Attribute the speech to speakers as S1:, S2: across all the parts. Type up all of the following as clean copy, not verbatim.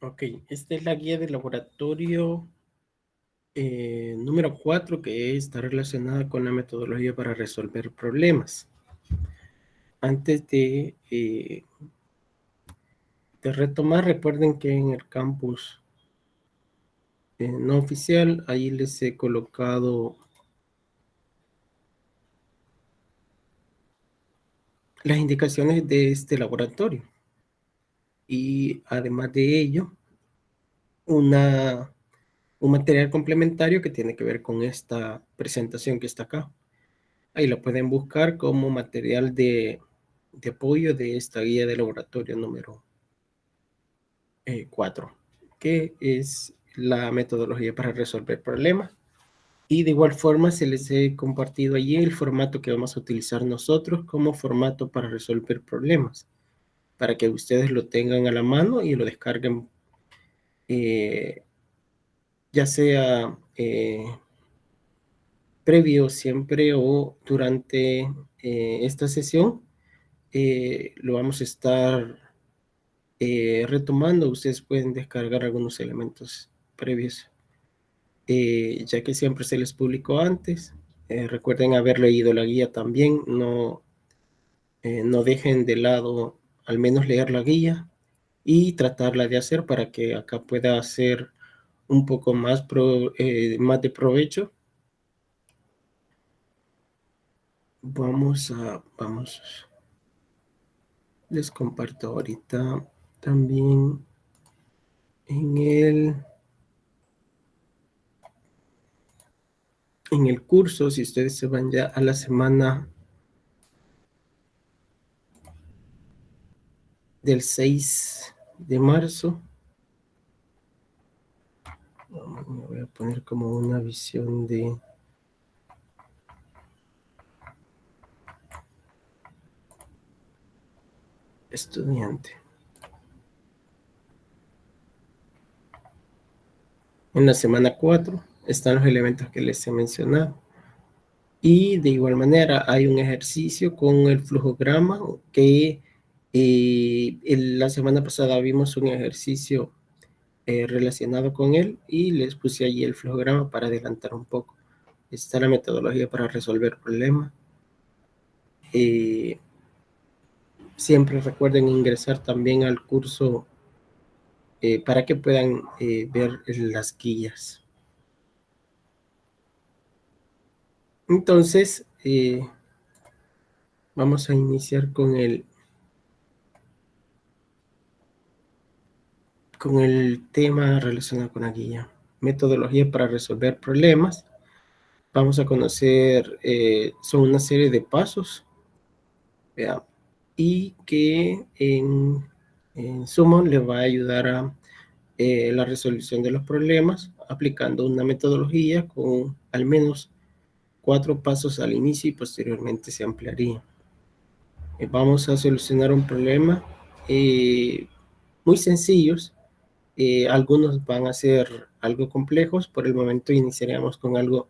S1: Ok, esta es la guía de laboratorio número 4 que está relacionada con la metodología para resolver problemas. Antes de retomar, recuerden que en el campus no oficial, ahí les he colocado las indicaciones de este laboratorio. Y además de ello, un material complementario que tiene que ver con esta presentación que está acá. Ahí lo pueden buscar como material de apoyo de esta guía de laboratorio número 4, que es la metodología para resolver problemas. Y de igual forma se les he compartido allí el formato que vamos a utilizar nosotros como formato para resolver problemas, para que ustedes lo tengan a la mano y lo descarguen, ya sea previo siempre o durante esta sesión. Lo vamos a estar retomando. Ustedes pueden descargar algunos elementos previos, ya que siempre se les publicó antes. Recuerden haber leído la guía también. No dejen de lado al menos leer la guía y tratarla de hacer para que acá pueda hacer un poco más, más de provecho. Vamos, les comparto ahorita también en el curso, si ustedes se van ya a la semana del 6 de marzo, me voy a poner como una visión de estudiante. En la semana 4 están los elementos que les he mencionado. Y de igual manera hay un ejercicio con el flujograma que la semana pasada vimos un ejercicio relacionado con él y les puse allí el flujograma para adelantar un poco. Está la metodología para resolver problemas. Siempre recuerden ingresar también al curso para que puedan ver las guías. Entonces, vamos a iniciar con el tema relacionado con la guía. Metodología para resolver problemas. Vamos a conocer, son una serie de pasos, ¿vea? Y que en suma le va a ayudar a la resolución de los problemas aplicando una metodología con al menos 4 pasos al inicio y posteriormente se ampliaría. Vamos a solucionar un problema muy sencillos. Algunos van a ser algo complejos. Por el momento iniciaríamos con algo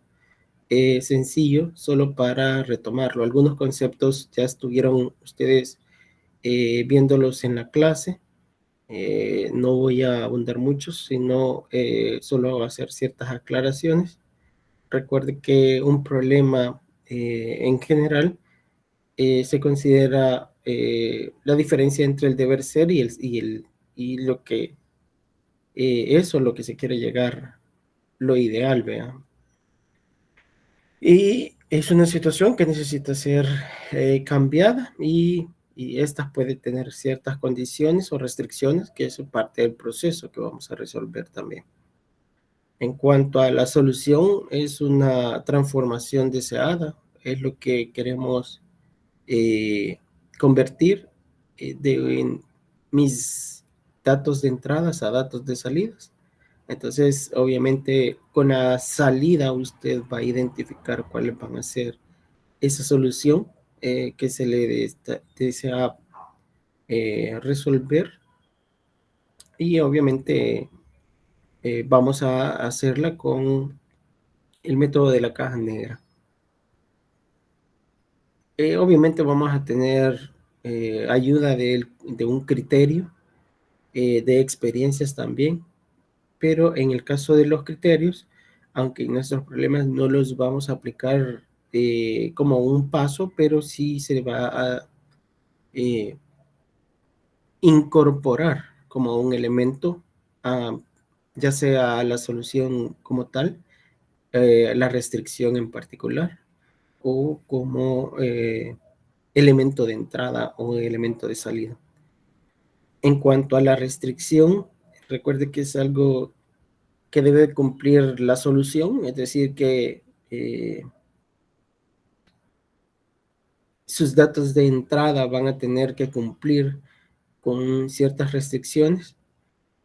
S1: sencillo, solo para retomarlo. Algunos conceptos ya estuvieron ustedes viéndolos en la clase. No voy a abundar mucho, sino solo hacer ciertas aclaraciones. Recuerde que un problema en general se considera la diferencia entre el deber ser y lo que eso es lo que se quiere llegar, lo ideal, vea. Y es una situación que necesita ser cambiada y esta puede tener ciertas condiciones o restricciones, que es parte del proceso que vamos a resolver también. En cuanto a la solución, es una transformación deseada, es lo que queremos convertir en mis datos de entradas a datos de salidas. Entonces, obviamente, con la salida usted va a identificar cuáles van a ser esa solución que se le desea resolver y obviamente vamos a hacerla con el método de la caja negra. Obviamente vamos a tener ayuda de un criterio de experiencias también, pero en el caso de los criterios, aunque en nuestros problemas no los vamos a aplicar como un paso, pero sí se va a eh, incorporar como un elemento, ya sea a la solución como tal, la restricción en particular, o como elemento de entrada o elemento de salida. En cuanto a la restricción, recuerde que es algo que debe cumplir la solución, es decir, que sus datos de entrada van a tener que cumplir con ciertas restricciones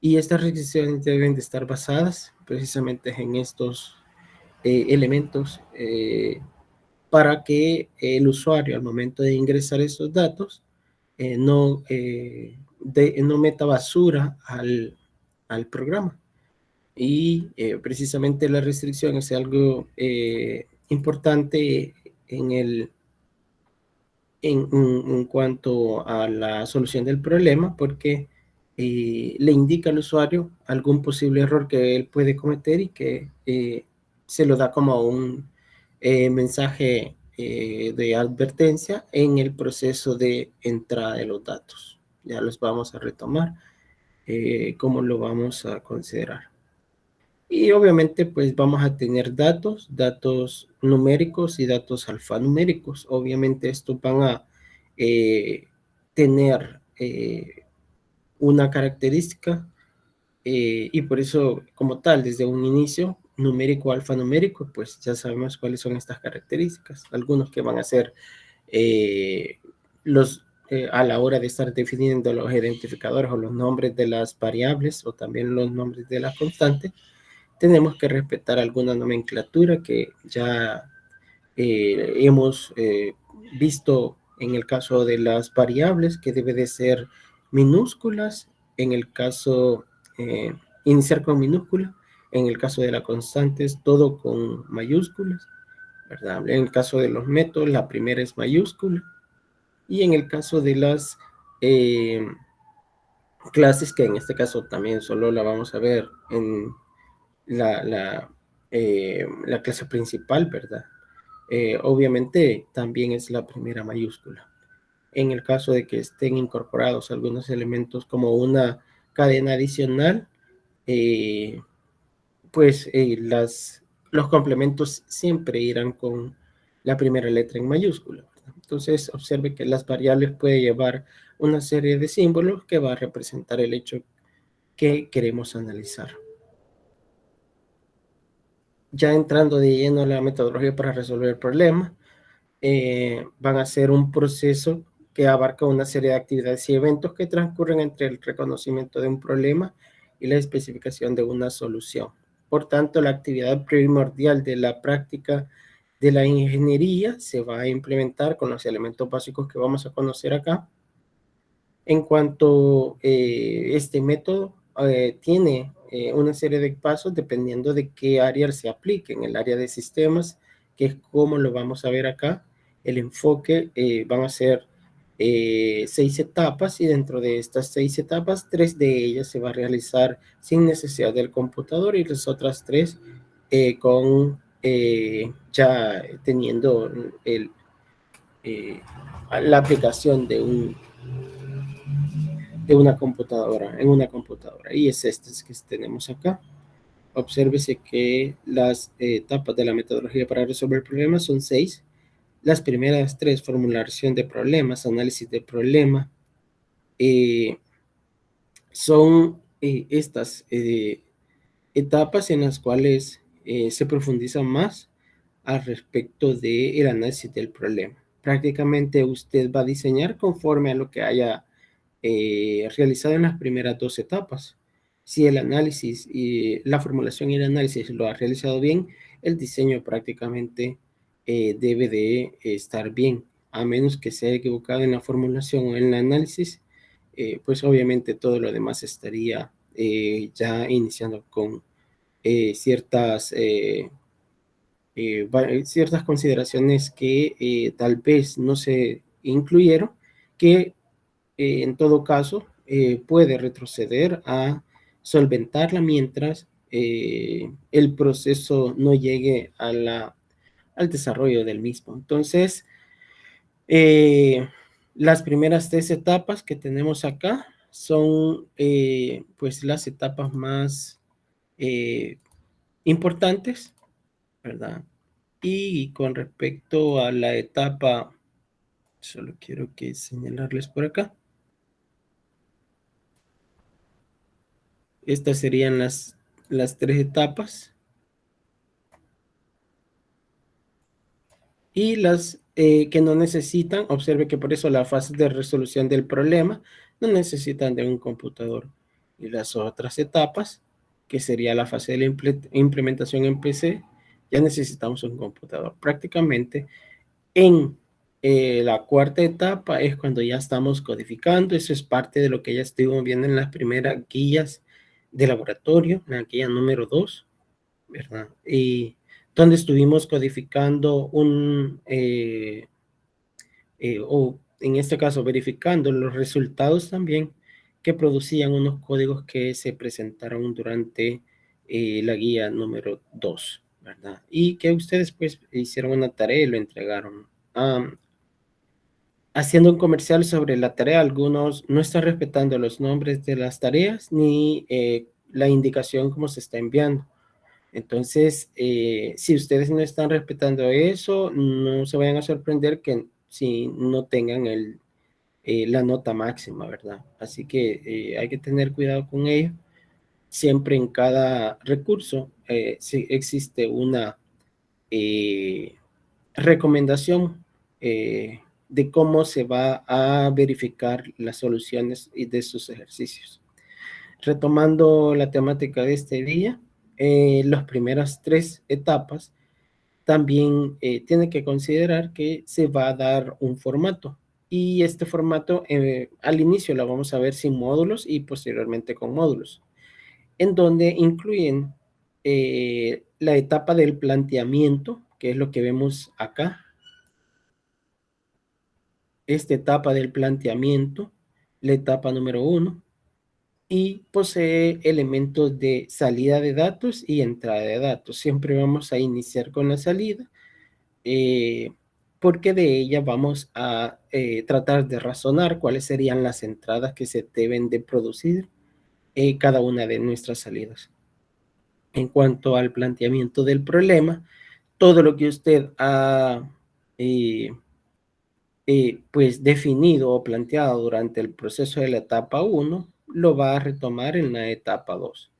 S1: y estas restricciones deben de estar basadas precisamente en estos elementos para que el usuario al momento de ingresar esos datos no meta basura al programa. Y precisamente la restricción es algo importante en cuanto a la solución del problema, porque le indica al usuario algún posible error que él puede cometer y que se lo da como un mensaje de advertencia en el proceso de entrada de los datos. Ya los vamos a retomar, cómo lo vamos a considerar. Y obviamente pues vamos a tener datos numéricos y datos alfanuméricos. Obviamente estos van a eh, tener una característica y por eso como tal, desde un inicio numérico, alfanumérico, pues ya sabemos cuáles son estas características. Algunos que van a ser eh, a la hora de estar definiendo los identificadores o los nombres de las variables o también los nombres de las constantes, tenemos que respetar alguna nomenclatura que ya hemos visto en el caso de las variables, que debe de ser minúsculas, en el caso, iniciar con minúscula, en el caso de las constantes, todo con mayúsculas, ¿verdad? En el caso de los métodos, la primera es mayúscula, y en el caso de las clases, que en este caso también solo la vamos a ver en la clase principal, ¿verdad? Obviamente también es la primera mayúscula. En el caso de que estén incorporados algunos elementos como una cadena adicional, eh, pues los complementos siempre irán con la primera letra en mayúscula, ¿verdad? Entonces observe que las variables pueden llevar una serie de símbolos que va a representar el hecho que queremos analizar. Ya entrando de lleno a la metodología para resolver el problema, van a ser un proceso que abarca una serie de actividades y eventos que transcurren entre el reconocimiento de un problema y la especificación de una solución. Por tanto, la actividad primordial de la práctica de la ingeniería se va a implementar con los elementos básicos que vamos a conocer acá. En cuanto este método tiene una serie de pasos dependiendo de qué área se aplique. En el área de sistemas, que es como lo vamos a ver acá, el enfoque van a ser 6 etapas y dentro de estas 6 etapas, 3 de ellas se va a realizar sin necesidad del computador y las otras 3 ya teniendo eh, la aplicación de una computadora, en una computadora. Y es este que tenemos acá. Obsérvese que las etapas de la metodología para resolver problemas son 6. Las primeras 3, formulación de problemas, análisis de problema, son estas etapas en las cuales se profundiza más al respecto del análisis del problema. Prácticamente usted va a diseñar conforme a lo que haya realizado en las primeras 2 etapas. Si el análisis y la formulación y el análisis lo ha realizado bien, el diseño prácticamente debe de estar bien, a menos que se haya equivocado en la formulación o en el análisis, pues obviamente todo lo demás estaría ya iniciando con ciertas ciertas consideraciones que tal vez no se incluyeron, que en todo caso puede retroceder a solventarla mientras el proceso no llegue al desarrollo del mismo. Entonces, las primeras 3 etapas que tenemos acá son pues las etapas más importantes, ¿verdad? Y con respecto a la etapa, solo quiero que señalarles por acá. Estas serían las 3 etapas. Y las que no necesitan, observe que por eso la fase de resolución del problema no necesitan de un computador. Y las otras etapas, que sería la fase de la implementación en PC, ya necesitamos un computador. Prácticamente en la 4ª etapa es cuando ya estamos codificando. Eso es parte de lo que ya estuvimos viendo en las primeras guías de laboratorio, la guía número 2, ¿verdad? Y donde estuvimos codificando o en este caso verificando los resultados también que producían unos códigos que se presentaron durante la guía número 2, ¿verdad? Y que ustedes pues hicieron una tarea y lo entregaron. Haciendo un comercial sobre la tarea, algunos no están respetando los nombres de las tareas ni la indicación como se está enviando. Entonces, si ustedes no están respetando eso, no se vayan a sorprender que si no tengan la nota máxima, ¿verdad? Así que hay que tener cuidado con ello. Siempre en cada recurso sí existe una eh, recomendación de cómo se va a verificar las soluciones de sus ejercicios. Retomando la temática de este día, las primeras 3 etapas también tiene que considerar que se va a dar un formato. Y este formato al inicio lo vamos a ver sin módulos y posteriormente con módulos, en donde incluyen la etapa del planteamiento, que es lo que vemos acá. Esta etapa del planteamiento, la etapa número 1, y posee elementos de salida de datos y entrada de datos. Siempre vamos a iniciar con la salida, porque de ella vamos a tratar de razonar cuáles serían las entradas que se deben de producir cada una de nuestras salidas. En cuanto al planteamiento del problema, todo lo que usted ha pues definido o planteado durante el proceso de la etapa 1, lo va a retomar en la etapa 2.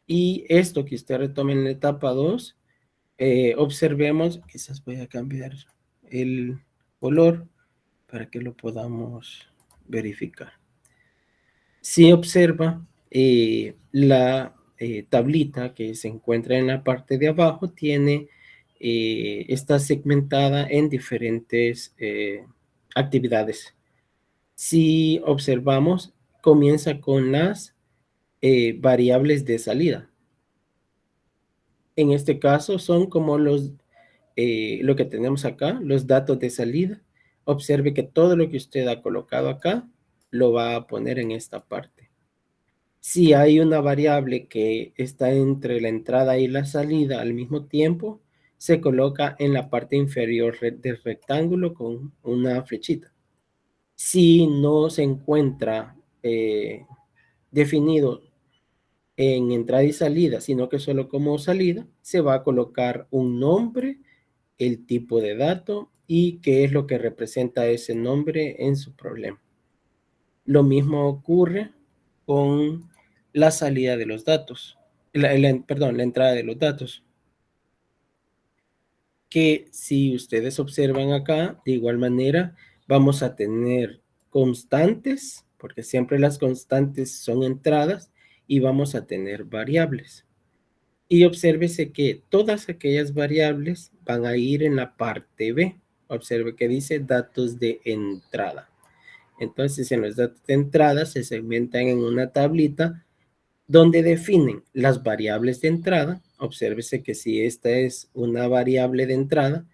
S1: Y esto que usted retome en la etapa 2, observemos, quizás voy a cambiar el color para que lo podamos verificar. Si observa la tablita que se encuentra en la parte de abajo, está segmentada en diferentes actividades. Si observamos, comienza con las variables de salida. En este caso son como lo que tenemos acá, los datos de salida. Observe que todo lo que usted ha colocado acá lo va a poner en esta parte. Si hay una variable que está entre la entrada y la salida al mismo tiempo, se coloca en la parte inferior del rectángulo con una flechita. Si no se encuentra definido en entrada y salida, sino que solo como salida, se va a colocar un nombre, el tipo de dato y qué es lo que representa ese nombre en su problema. Lo mismo ocurre con la salida de los datos, perdón, la entrada de los datos, que si ustedes observan acá, de igual manera, vamos a tener constantes, porque siempre las constantes son entradas, y vamos a tener variables. Y obsérvese que todas aquellas variables van a ir en la parte B. Observe que dice datos de entrada. Entonces, en los datos de entrada se segmentan en una tablita donde definen las variables de entrada. Obsérvese que si esta es una variable de entrada,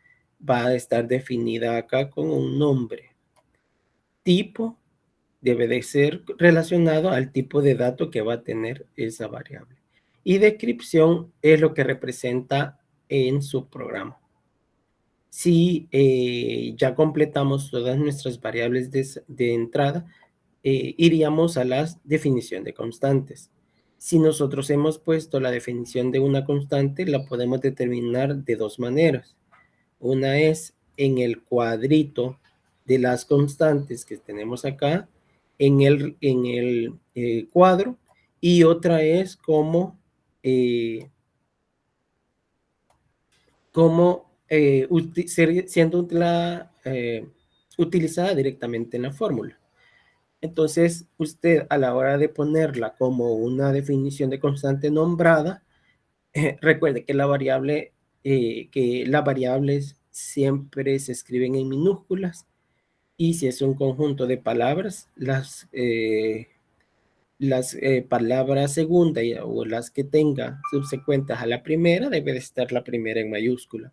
S1: va a estar definida acá con un nombre, tipo debe de ser relacionado al tipo de dato que va a tener esa variable. Y descripción es lo que representa en su programa. Si ya completamos todas nuestras variables de entrada, iríamos a la definición de constantes. Si nosotros hemos puesto la definición de una constante, la podemos determinar de dos maneras. Una es en el cuadrito de las constantes que tenemos acá, en el cuadro, y otra es siendo utilizada directamente en la fórmula. Entonces, usted a la hora de ponerla como una definición de constante nombrada, recuerde que las variables siempre se escriben en minúsculas, y si es un conjunto de palabras, las palabras segunda o las que tenga subsecuentes a la primera, debe de estar la primera en mayúscula.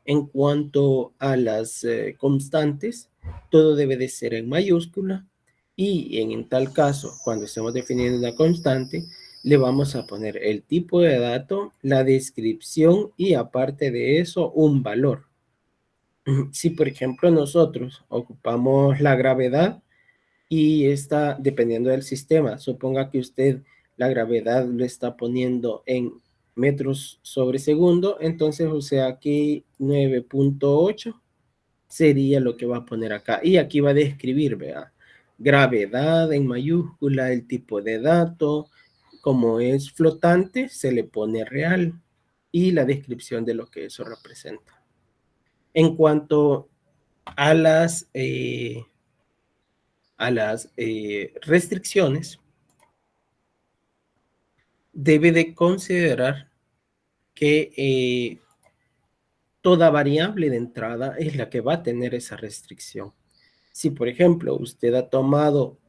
S1: En cuanto a las constantes, todo debe de ser en mayúscula, y en tal caso, cuando estemos definiendo una constante, le vamos a poner el tipo de dato, la descripción y aparte de eso, un valor. Si, por ejemplo, nosotros ocupamos la gravedad, y está dependiendo del sistema, suponga que usted la gravedad lo está poniendo en metros sobre segundo, entonces, o sea, aquí 9.8 sería lo que va a poner acá. Y aquí va a describir, vea, gravedad en mayúscula, el tipo de dato, como es flotante, se le pone real, y la descripción de lo que eso representa. En cuanto a las restricciones, debe de considerar que toda variable de entrada es la que va a tener esa restricción. Si, por ejemplo, usted ha tomado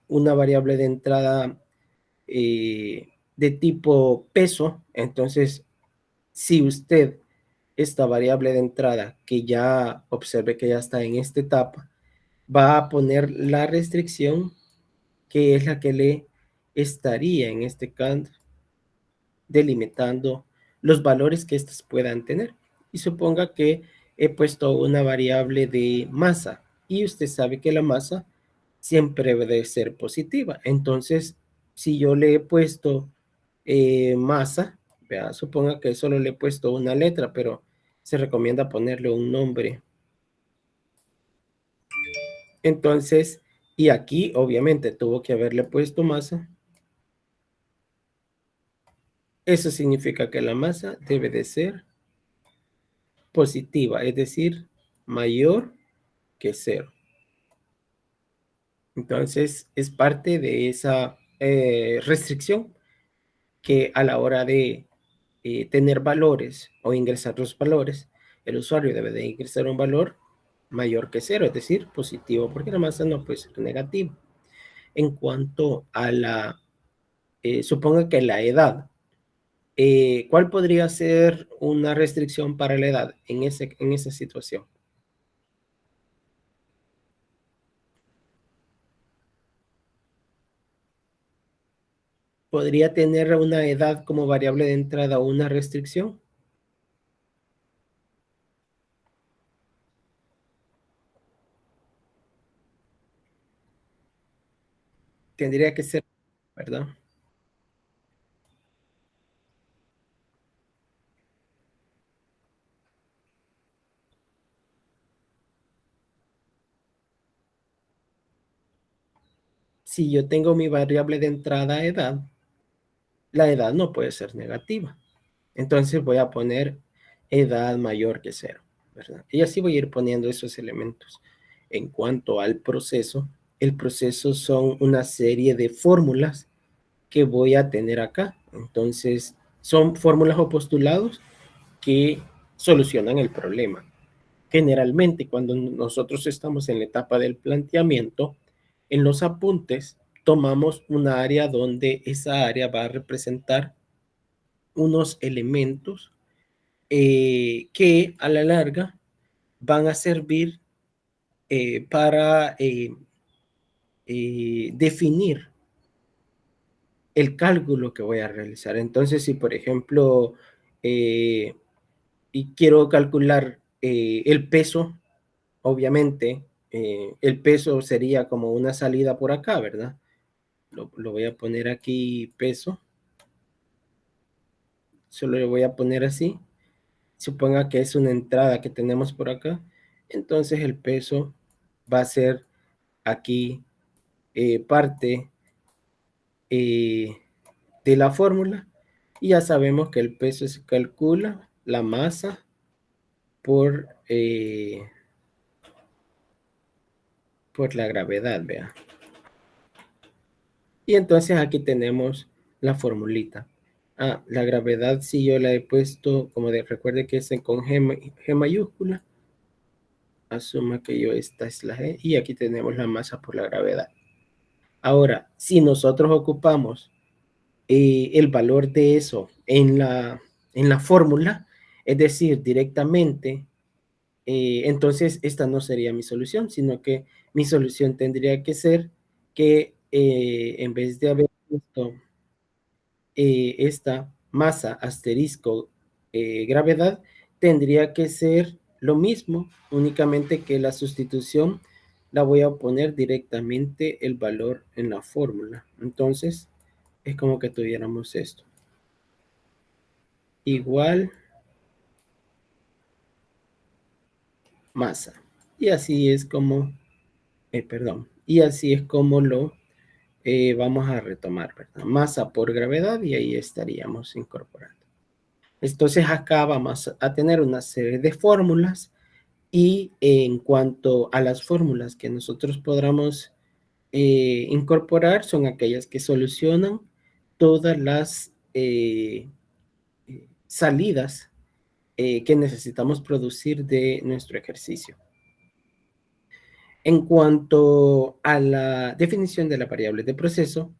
S1: una variable de entrada de tipo peso, entonces, si usted esta variable de entrada, que ya observe que ya está en esta etapa, va a poner la restricción que es la que le estaría en este caso delimitando los valores que éstas puedan tener. Y suponga que he puesto una variable de masa, y usted sabe que la masa siempre debe ser positiva. Entonces, si yo le he puesto masa, vea, suponga que solo le he puesto una letra, pero se recomienda ponerle un nombre. Entonces, y aquí obviamente tuvo que haberle puesto masa. Eso significa que la masa debe de ser positiva, es decir, mayor que cero. Entonces, es parte de esa restricción, que a la hora de tener valores o ingresar los valores, el usuario debe de ingresar un valor mayor que cero, es decir, positivo, porque la masa no puede ser negativa. En cuanto a suponga que la edad, ¿cuál podría ser una restricción para la edad en esa situación? ¿Podría tener una edad como variable de entrada o una restricción? Tendría que ser, ¿verdad? Si yo tengo mi variable de entrada edad, la edad no puede ser negativa. Entonces voy a poner edad mayor que cero, ¿verdad? Y así voy a ir poniendo esos elementos. En cuanto al proceso, el proceso son una serie de fórmulas que voy a tener acá. Entonces, son fórmulas o postulados que solucionan el problema. Generalmente, cuando nosotros estamos en la etapa del planteamiento, en los apuntes tomamos una área donde esa área va a representar unos elementos que a la larga van a servir para definir el cálculo que voy a realizar. Entonces, si por ejemplo, y quiero calcular el peso, obviamente, el peso sería como una salida por acá, ¿verdad? Lo voy a poner aquí, peso. Solo le voy a poner así. Suponga que es una entrada que tenemos por acá. Entonces el peso va a ser aquí parte de la fórmula. Y ya sabemos que el peso se calcula la masa por la gravedad, vea. Y entonces aquí tenemos la formulita. La gravedad sí yo la he puesto, como recuerde que es con G mayúscula. Asuma que yo esta es la G y aquí tenemos la masa por la gravedad. Ahora, si nosotros ocupamos el valor de eso en la fórmula, es decir, directamente, entonces esta no sería mi solución, sino que mi solución tendría que ser que en vez de haber puesto esta masa asterisco gravedad, tendría que ser lo mismo, únicamente que la sustitución la voy a poner directamente el valor en la fórmula. Entonces, es como que tuviéramos esto. Igual masa. Y así es como, perdón, y así es como lo vamos a retomar, ¿verdad? Masa por gravedad y ahí estaríamos incorporando. Entonces acá vamos a tener una serie de fórmulas y en cuanto a las fórmulas que nosotros podamos incorporar son aquellas que solucionan todas las salidas que necesitamos producir de nuestro ejercicio. En cuanto a la definición de la variable de proceso,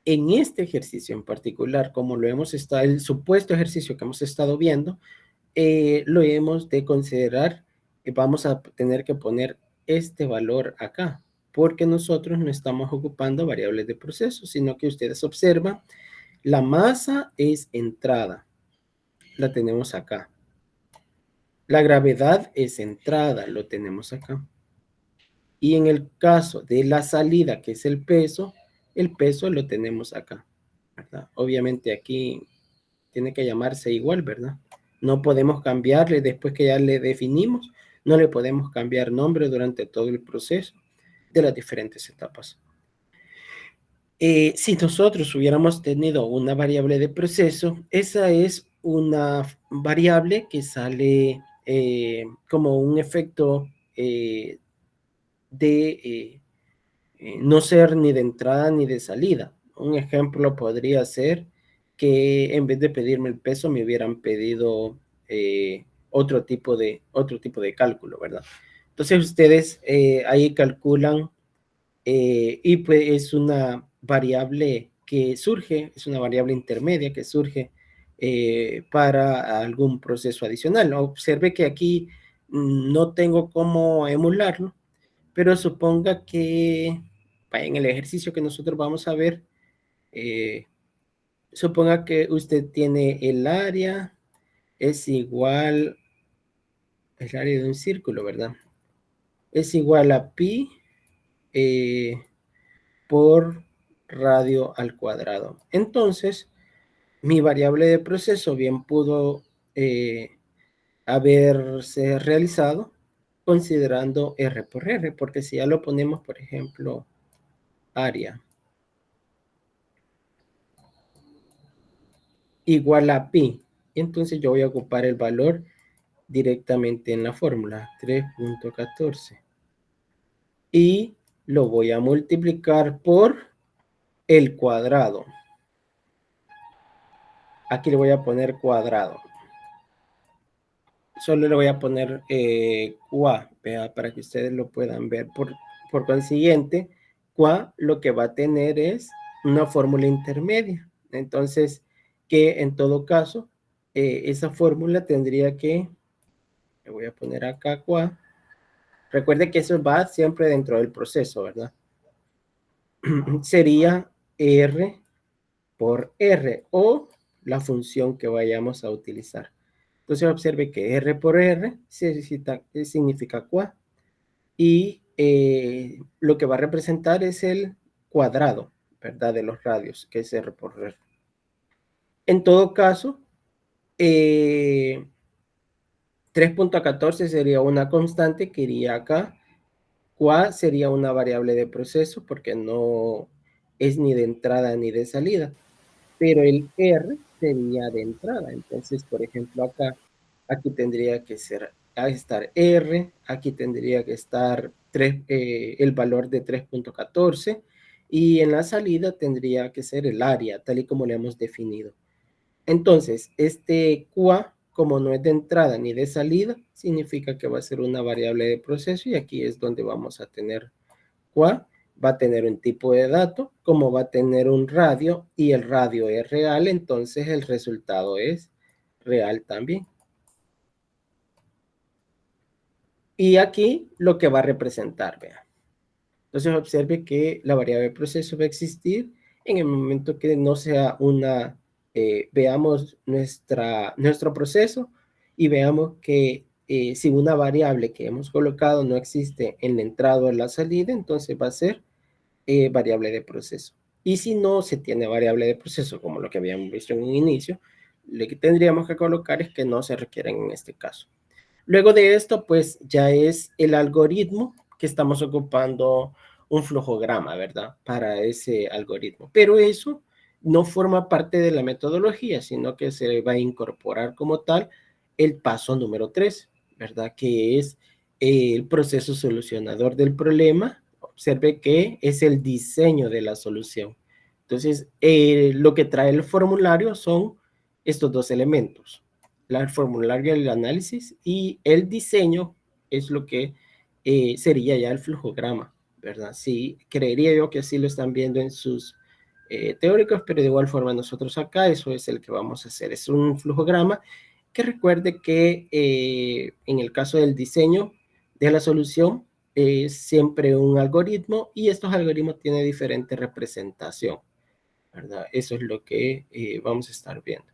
S1: en este ejercicio en particular, como lo hemos estado, el supuesto ejercicio que hemos estado viendo, lo hemos de considerar, vamos a tener que poner este valor acá, porque nosotros no estamos ocupando variables de proceso, sino que ustedes observan, la masa es entrada, la tenemos acá. La gravedad es entrada, lo tenemos acá. Y en el caso de la salida, que es el peso lo tenemos acá, ¿verdad? Obviamente aquí tiene que llamarse igual, ¿verdad? No podemos cambiarle después que ya le definimos, no le podemos cambiar nombre durante todo el proceso de las diferentes etapas. Si nosotros hubiéramos tenido una variable de proceso, esa es una variable que sale como un efecto de no ser ni de entrada ni de salida. Un ejemplo podría ser que en vez de pedirme el peso me hubieran pedido otro tipo de cálculo, ¿verdad? Entonces ustedes ahí calculan y pues es una variable que surge, es una variable intermedia que surge para algún proceso adicional. Observe que aquí no tengo cómo emularlo, pero suponga que en el ejercicio que nosotros vamos a ver, suponga que usted tiene el área, es igual, el área de un círculo, ¿verdad? Es igual a pi por radio al cuadrado. Entonces, mi variable de proceso bien pudo haberse realizado considerando R por R, porque si ya lo ponemos, por ejemplo, área igual a pi. Entonces yo voy a ocupar el valor directamente en la fórmula, 3.14. Y lo voy a multiplicar por el cuadrado. Aquí le voy a poner cuadrado. Solo le voy a poner QA, para que ustedes lo puedan ver. Por consiguiente, QA lo que va a tener es una fórmula intermedia. Entonces, que en todo caso, esa fórmula tendría que, le voy a poner acá QA. Recuerde que eso va siempre dentro del proceso, ¿verdad? sería R por R o la función que vayamos a utilizar. Entonces observe que R por R significa QA y lo que va a representar es el cuadrado, ¿verdad? De los radios, que es R por R. En todo caso, 3.14 sería una constante que iría acá. QA sería una variable de proceso porque no es ni de entrada ni de salida, pero el R sería de entrada. Entonces, por ejemplo, acá, aquí tendría que estar R, aquí tendría que estar el valor de 3.14 y en la salida tendría que ser el área, tal y como le hemos definido. Entonces, este QA, como no es de entrada ni de salida, significa que va a ser una variable de proceso y aquí es donde vamos a tener QA, va a tener un tipo de dato, como va a tener un radio y el radio es real, entonces el resultado es real también. Y aquí lo que va a representar, vean. Entonces observe que la variable de proceso va a existir en el momento que no sea veamos nuestro proceso y veamos que si una variable que hemos colocado no existe en la entrada o en la salida, entonces va a ser variable de proceso. Y si no se tiene variable de proceso, como lo que habíamos visto en un inicio, lo que tendríamos que colocar es que no se requieren en este caso. Luego de esto, pues ya es el algoritmo que estamos ocupando un flujograma, ¿verdad? Para ese algoritmo. Pero eso no forma parte de la metodología, sino que se va a incorporar como tal el paso número 3, ¿verdad? Que es el proceso solucionador del problema. Observe que es el diseño de la solución. Entonces, lo que trae el formulario son estos dos elementos, el formulario del análisis y el diseño es lo que sería ya el flujograma, ¿verdad? Sí, creería yo que así lo están viendo en sus teóricos, pero de igual forma nosotros acá eso es el que vamos a hacer. Es un flujograma que recuerde que en el caso del diseño de la solución es siempre un algoritmo y estos algoritmos tienen diferente representación, ¿verdad? Eso es lo que vamos a estar viendo.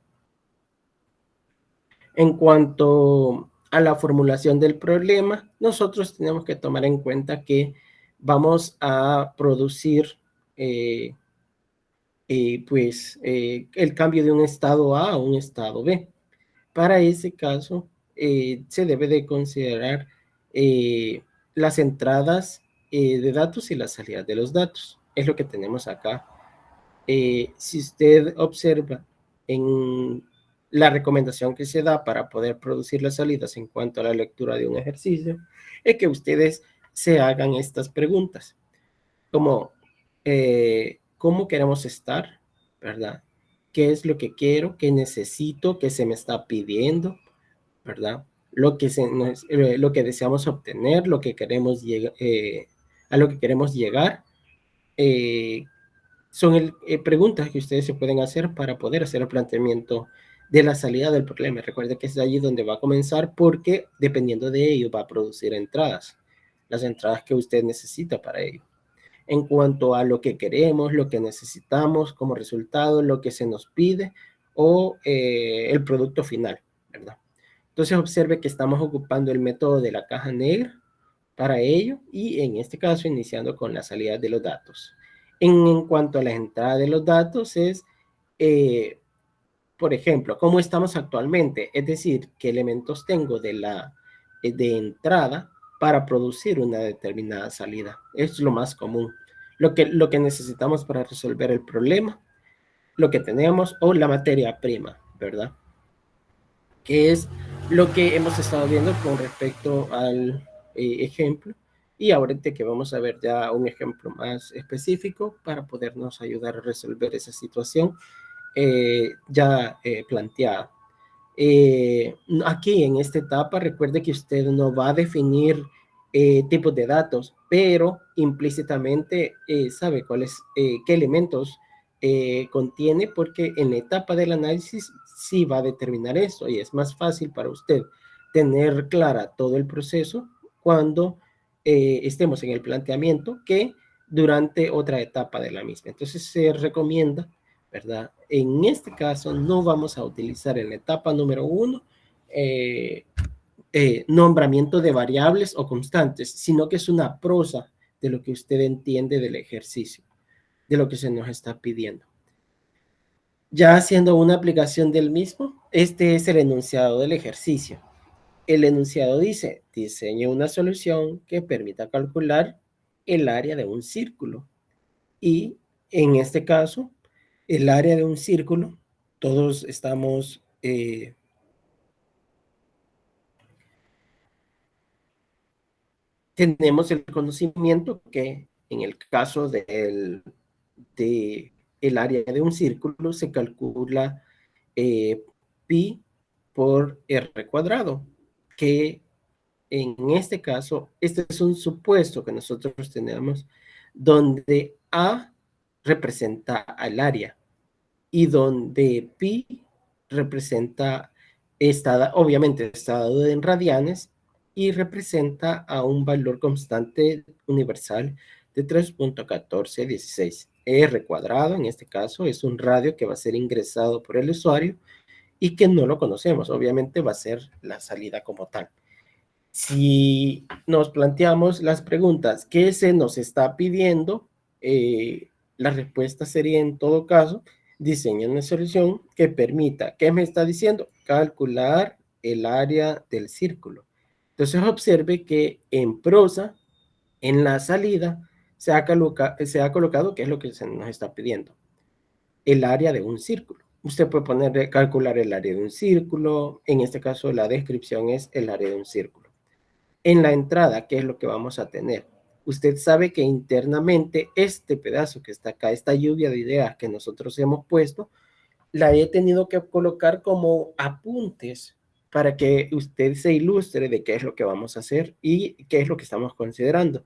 S1: En cuanto a la formulación del problema, nosotros tenemos que tomar en cuenta que vamos a producir el cambio de un estado A a un estado B. Para ese caso, se debe de considerar las entradas de datos y las salidas de los datos. Es lo que tenemos acá. Si usted observa en la recomendación que se da para poder producir las salidas en cuanto a la lectura de un ejercicio, es que ustedes se hagan estas preguntas, como ¿cómo queremos estar? ¿Verdad? ¿Qué es lo que quiero? ¿Qué necesito? ¿Qué se me está pidiendo? ¿Verdad? Lo que deseamos obtener, lo que queremos a lo que queremos llegar, son preguntas que ustedes se pueden hacer para poder hacer el planteamiento de la salida del problema. Recuerde que es allí donde va a comenzar porque dependiendo de ello va a producir entradas, las entradas que usted necesita para ello. En cuanto a lo que queremos, lo que necesitamos como resultado, lo que se nos pide o el producto final, ¿verdad? Entonces observe que estamos ocupando el método de la caja negra para ello y en este caso iniciando con la salida de los datos. En cuanto a la entrada de los datos es, por ejemplo, cómo estamos actualmente, es decir, qué elementos tengo de entrada para producir una determinada salida. Es lo más común. Lo que necesitamos para resolver el problema, lo que tenemos o la materia prima, ¿verdad? Que es lo que hemos estado viendo con respecto al ejemplo. Y ahorita que vamos a ver ya un ejemplo más específico para podernos ayudar a resolver esa situación ya planteada. Aquí en esta etapa, recuerde que usted no va a definir tipos de datos, pero implícitamente sabe qué elementos contiene, porque en la etapa del análisis sí va a determinar eso y es más fácil para usted tener clara todo el proceso cuando estemos en el planteamiento que durante otra etapa de la misma. Entonces se recomienda, ¿verdad? En este caso no vamos a utilizar en la etapa número 1 nombramiento de variables o constantes, sino que es una prosa de lo que usted entiende del ejercicio, de lo que se nos está pidiendo. Ya haciendo una aplicación del mismo, este es el enunciado del ejercicio. El enunciado dice, diseñe una solución que permita calcular el área de un círculo. Y en este caso, el área de un círculo, todos estamos tenemos el conocimiento que en el caso de el área de un círculo se calcula pi por r cuadrado, que en este caso, este es un supuesto que nosotros tenemos donde A representa al área y donde pi representa, obviamente está dado en radianes y representa a un valor constante universal de 3.1416. R cuadrado, en este caso, es un radio que va a ser ingresado por el usuario y que no lo conocemos. Obviamente va a ser la salida como tal. Si nos planteamos las preguntas, ¿qué se nos está pidiendo? La respuesta sería en todo caso, diseña una solución que permita, ¿qué me está diciendo? Calcular el área del círculo. Entonces observe que en prosa, en la salida, se ha colocado qué es lo que se nos está pidiendo. El área de un círculo. Usted puede poner, calcular el área de un círculo. En este caso, la descripción es el área de un círculo. En la entrada, ¿qué es lo que vamos a tener? Usted sabe que internamente este pedazo que está acá, esta lluvia de ideas que nosotros hemos puesto, la he tenido que colocar como apuntes para que usted se ilustre de qué es lo que vamos a hacer y qué es lo que estamos considerando.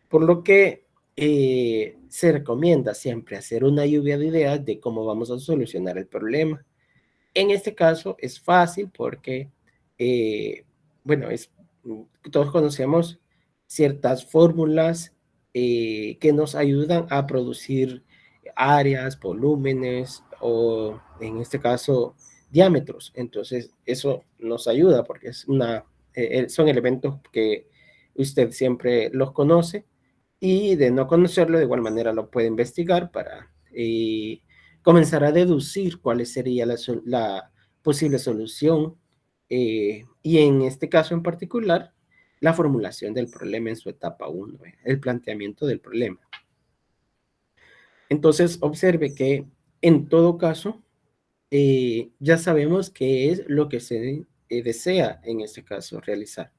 S1: Por lo que se recomienda siempre hacer una lluvia de ideas de cómo vamos a solucionar el problema. En este caso es fácil porque, bueno, todos conocemos ciertas fórmulas que nos ayudan a producir áreas, volúmenes o en este caso diámetros. Entonces eso nos ayuda porque son elementos que usted siempre los conoce y de no conocerlo de igual manera lo puede investigar para comenzar a deducir cuál sería la posible solución y en este caso en particular, la formulación del problema en su etapa 1, el planteamiento del problema. Entonces, observe que en todo caso, ya sabemos qué es lo que se desea en este caso realizar.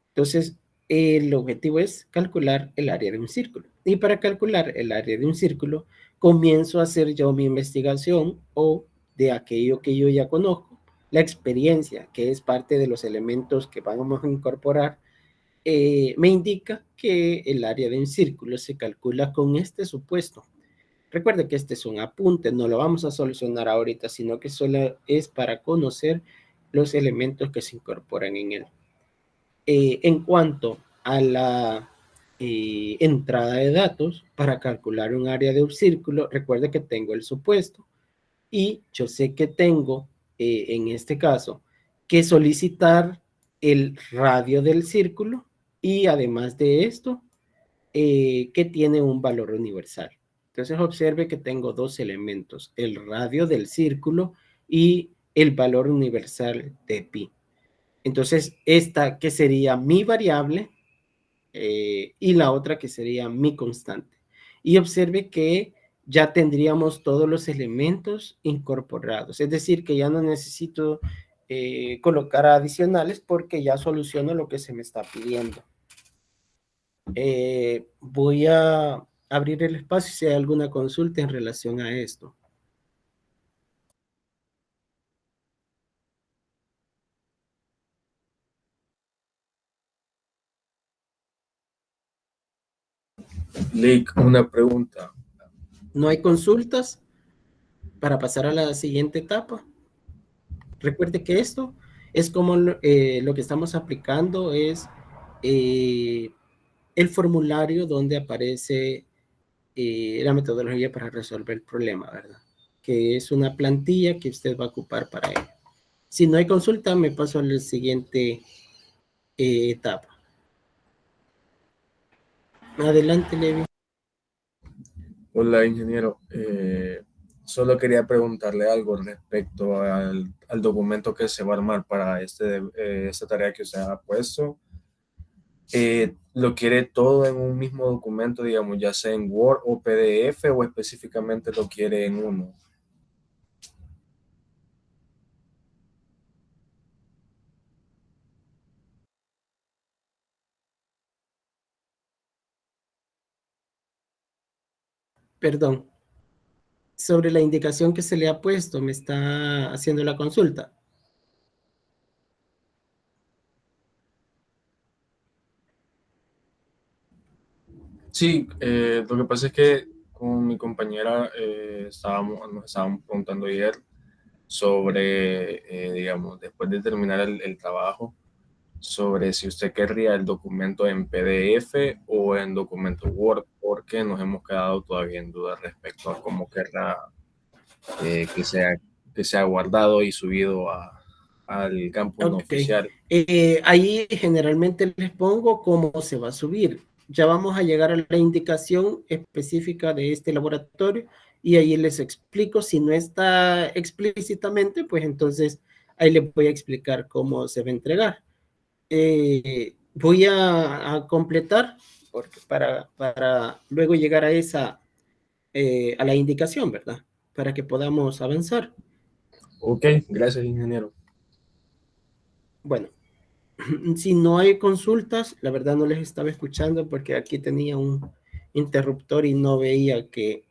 S1: Entonces, el objetivo es calcular el área de un círculo. Y para calcular el área de un círculo, comienzo a hacer yo mi investigación o de aquello que yo ya conozco, la experiencia, que es parte de los elementos que vamos a incorporar, me indica que el área de un círculo se calcula con este supuesto. Recuerde que este es un apunte, no lo vamos a solucionar ahorita, sino que solo es para conocer los elementos que se incorporan en él. En cuanto a la entrada de datos para calcular un área de un círculo, recuerde que tengo el supuesto y yo sé que tengo, en este caso, que solicitar el radio del círculo y además de esto, que tiene un valor universal. Entonces observe que tengo dos elementos, el radio del círculo y el valor universal de pi. Entonces, esta que sería mi variable y la otra que sería mi constante. Y observe que ya tendríamos todos los elementos incorporados. Es decir, que ya no necesito colocar adicionales porque ya soluciono lo que se me está pidiendo. Voy a abrir el espacio si hay alguna consulta en relación a esto.
S2: Lick, una pregunta.
S1: ¿No hay consultas para pasar a la siguiente etapa? Recuerde que esto es como lo que estamos aplicando es el formulario donde aparece la metodología para resolver el problema, ¿verdad? Que es una plantilla que usted va a ocupar para ello. Si no hay consulta, me paso a la siguiente etapa. Adelante, Levi.
S2: Hola, ingeniero. Solo quería preguntarle algo respecto al documento que se va a armar para esta tarea que usted ha puesto. ¿Lo quiere todo en un mismo documento, digamos, ya sea en Word o PDF, o específicamente lo quiere en uno?
S1: Perdón. Sobre la indicación que se le ha puesto, me está haciendo la consulta.
S2: Sí, lo que pasa es que con mi compañera nos estábamos preguntando ayer sobre, digamos, después de terminar el trabajo, sobre si usted querría el documento en PDF o en documento Word, porque nos hemos quedado todavía en duda respecto a cómo querrá eh, que sea, que sea guardado y subido al campo no
S1: Ok.
S2: oficial.
S1: Ahí generalmente les pongo cómo se va a subir. Ya vamos a llegar a la indicación específica de este laboratorio y ahí les explico. Si no está explícitamente, pues entonces ahí les voy a explicar cómo se va a entregar. Voy a completar porque para luego llegar a a la indicación, ¿verdad? Para que podamos avanzar.
S2: Ok, gracias, ingeniero.
S1: Bueno, si no hay consultas, la verdad no les estaba escuchando porque aquí tenía un interruptor y no veía que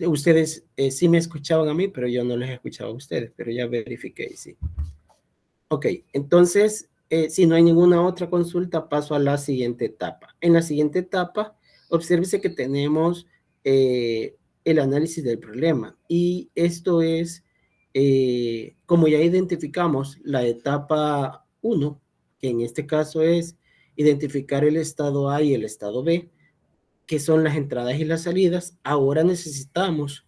S1: ustedes sí me escuchaban a mí, pero yo no les escuchaba a ustedes, pero ya verifiqué y sí. Ok, entonces, si no hay ninguna otra consulta, paso a la siguiente etapa. En la siguiente etapa, obsérvese que tenemos el análisis del problema y esto es, como ya identificamos la etapa 1, que en este caso es identificar el estado A y el estado B, que son las entradas y las salidas, ahora necesitamos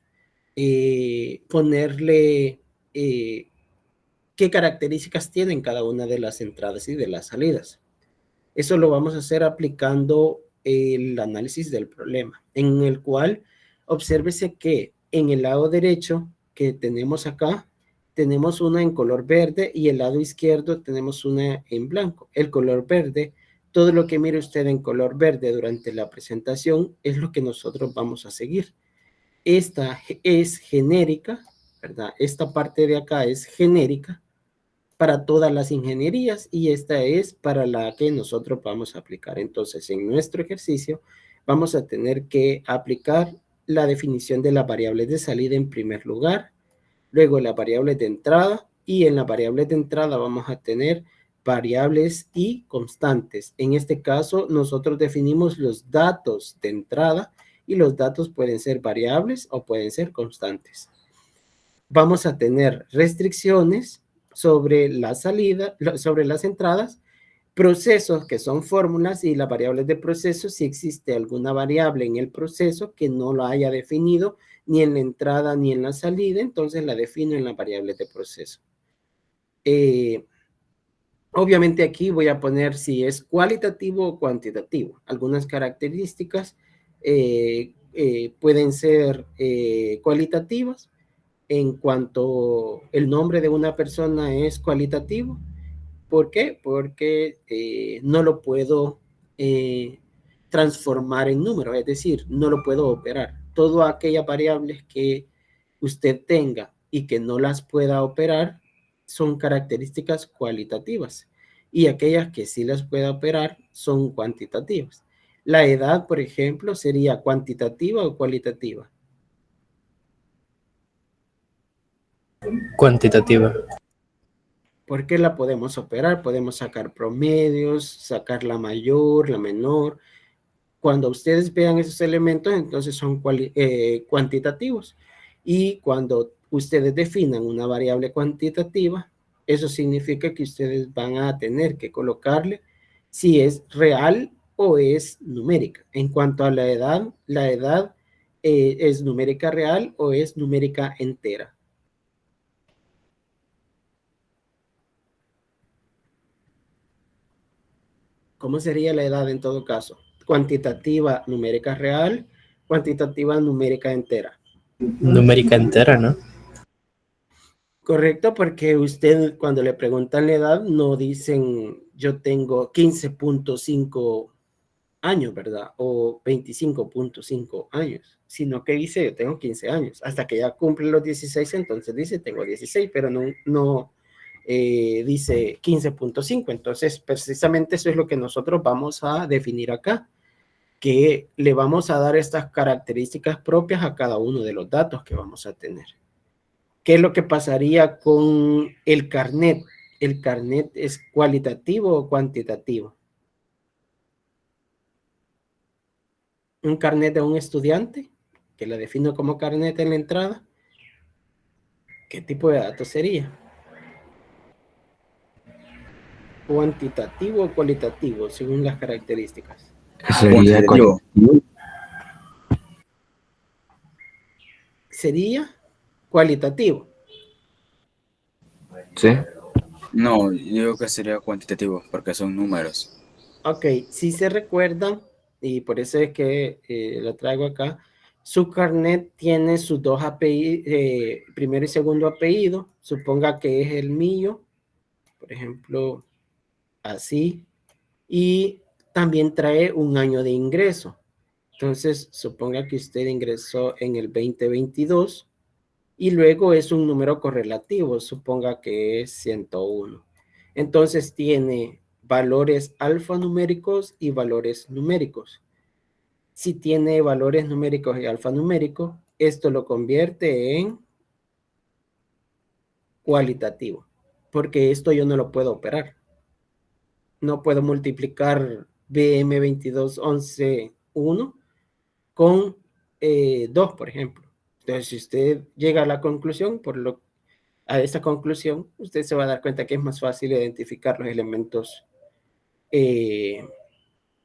S1: ponerle qué características tienen cada una de las entradas y de las salidas. Eso lo vamos a hacer aplicando el análisis del problema, en el cual obsérvese que en el lado derecho que tenemos acá, tenemos una en color verde y el lado izquierdo tenemos una en blanco. El color verde, todo lo que mire usted en color verde durante la presentación es lo que nosotros vamos a seguir. Esta es genérica, ¿verdad? Esta parte de acá es genérica para todas las ingenierías y esta es para la que nosotros vamos a aplicar. Entonces, en nuestro ejercicio vamos a tener que aplicar la definición de las variables de salida en primer lugar, luego las variables de entrada y en las variables de entrada vamos a tener variables y constantes. En este caso, nosotros definimos los datos de entrada y los datos pueden ser variables o pueden ser constantes. Vamos a tener restricciones sobre la salida, sobre las entradas, procesos que son fórmulas y las variables de proceso, si existe alguna variable en el proceso que no lo haya definido ni en la entrada ni en la salida, entonces la defino en las variables de proceso. Obviamente aquí voy a poner si es cualitativo o cuantitativo. Algunas características pueden ser cualitativas en cuanto el nombre de una persona es cualitativo. ¿Por qué? Porque no lo puedo transformar en número, es decir, no lo puedo operar. Todas aquellas variables que usted tenga y que no las pueda operar son características cualitativas y aquellas que sí las pueda operar son cuantitativas. La edad, por ejemplo, sería cuantitativa o cualitativa.
S3: Cuantitativa.
S1: ¿Por qué la podemos operar? Podemos sacar promedios, sacar la mayor, la menor. Cuando ustedes vean esos elementos, entonces son cuantitativos. Y cuando ustedes definan una variable cuantitativa, eso significa que ustedes van a tener que colocarle si es real o es numérica. En cuanto a la edad es numérica real o es numérica entera. ¿Cómo sería la edad en todo caso? Cuantitativa numérica real, cuantitativa numérica entera.
S3: Numérica entera, ¿no?
S1: Correcto, porque usted cuando le preguntan la edad no dicen yo tengo 15.5 años, ¿verdad? O 25.5 años, sino que dice yo tengo 15 años. Hasta que ya cumple los 16, entonces dice tengo 16, pero no dice 15.5. Entonces, precisamente eso es lo que nosotros vamos a definir acá, que le vamos a dar estas características propias a cada uno de los datos que vamos a tener. ¿Qué es lo que pasaría con el carnet? ¿El carnet es cualitativo o cuantitativo? Un carnet de un estudiante, que la defino como carnet en la entrada, ¿qué tipo de datos sería? ¿Cuantitativo o cualitativo, según las características?
S4: Sería
S2: Cuantitativo.
S1: Sería cualitativo.
S4: Sí.
S5: No, yo digo que sería cuantitativo porque son números.
S1: Ok, si se recuerdan, y por eso es que lo traigo acá, su carnet tiene sus dos apellidos, primero y segundo apellido, suponga que es el mío, por ejemplo, así, y también trae un año de ingreso. Entonces, suponga que usted ingresó en el 2022 y luego es un número correlativo, suponga que es 101. Entonces tiene valores alfanuméricos y valores numéricos. Si tiene valores numéricos y alfanuméricos, esto lo convierte en cualitativo, porque esto yo no lo puedo operar. No puedo multiplicar BM2211.1 con 2, por ejemplo. Entonces, si usted llega a la conclusión, a esa conclusión, usted se va a dar cuenta que es más fácil identificar los elementos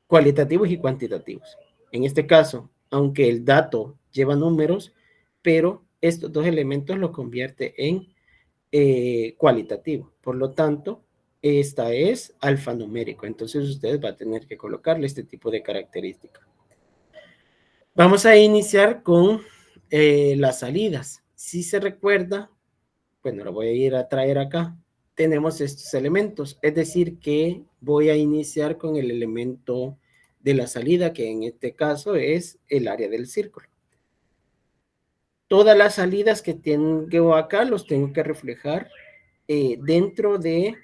S1: cualitativos y cuantitativos. En este caso, aunque el dato lleva números, pero estos dos elementos lo convierte en cualitativo. Por lo tanto, esta es alfanumérico. Entonces, usted va a tener que colocarle este tipo de características. Vamos a iniciar con las salidas. Si se recuerda, bueno, lo voy a ir a traer acá. Tenemos estos elementos, es decir, que voy a iniciar con el elemento de la salida, que en este caso es el área del círculo. Todas las salidas que tengo acá los tengo que reflejar dentro de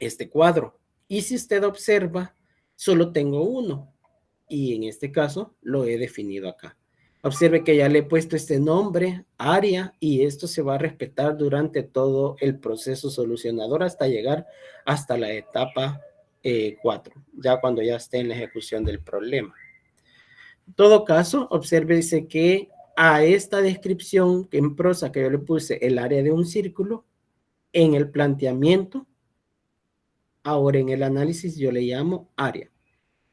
S1: este cuadro. Y si usted observa, solo tengo uno. Y en este caso lo he definido acá. Observe que ya le he puesto este nombre, área, y esto se va a respetar durante todo el proceso solucionador hasta llegar hasta la etapa 4, ya cuando ya esté en la ejecución del problema. En todo caso, observe dice que a esta descripción que en prosa que yo le puse el área de un círculo, en el planteamiento, ahora en el análisis yo le llamo área.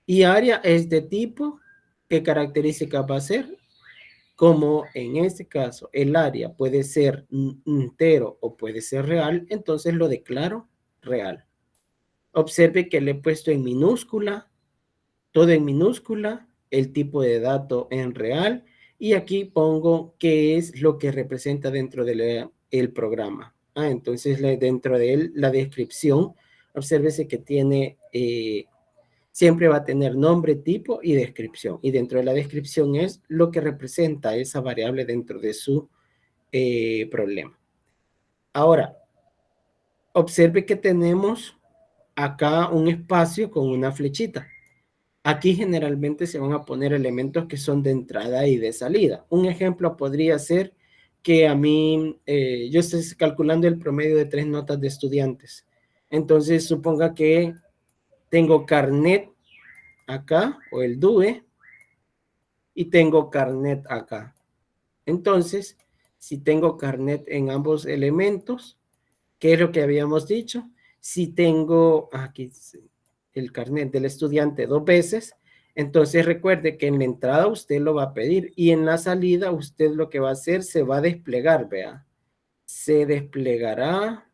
S1: Y área es de tipo, ¿qué características va a ser? Como en este caso el área puede ser entero o puede ser real, entonces lo declaro real. Observe que le he puesto en minúscula, todo en minúscula, el tipo de dato en real, y aquí pongo qué es lo que representa dentro del programa. Entonces dentro de él la descripción, obsérvese que tiene siempre va a tener nombre, tipo y descripción. Y dentro de la descripción es lo que representa esa variable dentro de su problema. Ahora, observe que tenemos acá un espacio con una flechita. Aquí generalmente se van a poner elementos que son de entrada y de salida. Un ejemplo podría ser que a mí, yo estoy calculando el promedio de 3 notas de estudiantes. Entonces, suponga que tengo carnet acá, o el DUE, y tengo carnet acá. Entonces, si tengo carnet en ambos elementos, ¿qué es lo que habíamos dicho? Si tengo, aquí el carnet del estudiante 2 veces, entonces recuerde que en la entrada usted lo va a pedir y en la salida usted lo que va a hacer se va a desplegar, vea. Se desplegará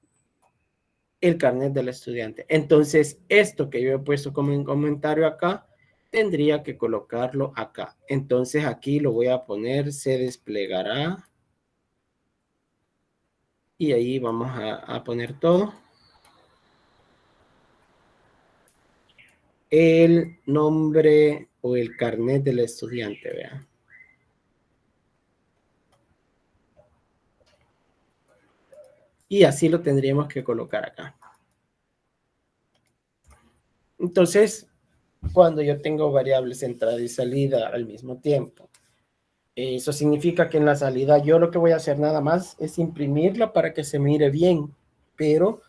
S1: el carnet del estudiante. Entonces, esto que yo he puesto como un comentario acá, tendría que colocarlo acá. Entonces, aquí lo voy a poner, se desplegará. Y ahí vamos a poner todo. El nombre o el carnet del estudiante, vean. Y así lo tendríamos que colocar acá. Entonces, cuando yo tengo variables entrada y salida al mismo tiempo, eso significa que en la salida yo lo que voy a hacer nada más es imprimirla para que se mire bien, pero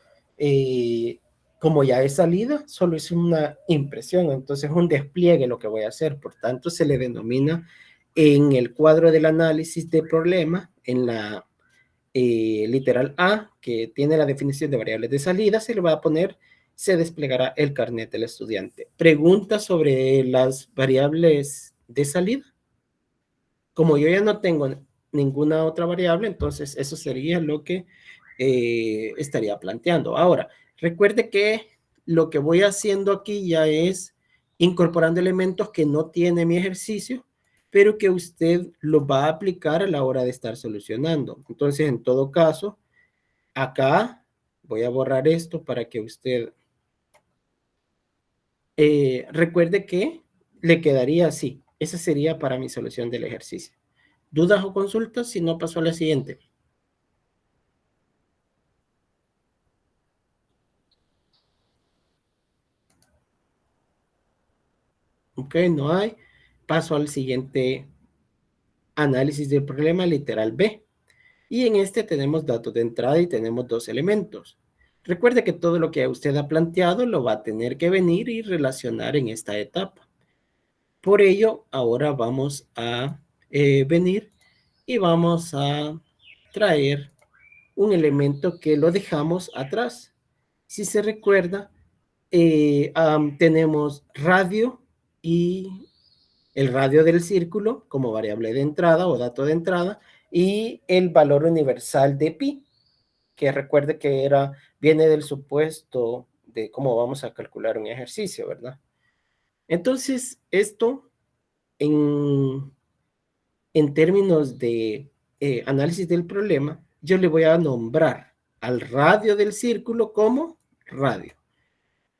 S1: como ya es salida, solo es una impresión, entonces es un despliegue lo que voy a hacer, por tanto se le denomina en el cuadro del análisis de problema, en la literal A, que tiene la definición de variables de salida, se le va a poner, se desplegará el carnet del estudiante. Pregunta sobre las variables de salida. Como yo ya no tengo ninguna otra variable, entonces eso sería lo que estaría planteando. Ahora, recuerde que lo que voy haciendo aquí ya es incorporando elementos que no tiene mi ejercicio, pero que usted los va a aplicar a la hora de estar solucionando. Entonces, en todo caso, acá voy a borrar esto para que usted recuerde que le quedaría así. Esa sería para mi solución del ejercicio. ¿Dudas o consultas? Si no, paso a la siguiente. Ok, no hay. Paso al siguiente análisis del problema literal B. Y en este tenemos datos de entrada y tenemos dos elementos. Recuerde que todo lo que usted ha planteado lo va a tener que venir y relacionar en esta etapa. Por ello, ahora vamos a venir y vamos a traer un elemento que lo dejamos atrás. Si se recuerda, tenemos radio y el radio del círculo como variable de entrada o dato de entrada y el valor universal de pi, que recuerde que viene del supuesto de cómo vamos a calcular un ejercicio, ¿verdad? Entonces, esto en, en términos de análisis del problema, yo le voy a nombrar al radio del círculo como radio.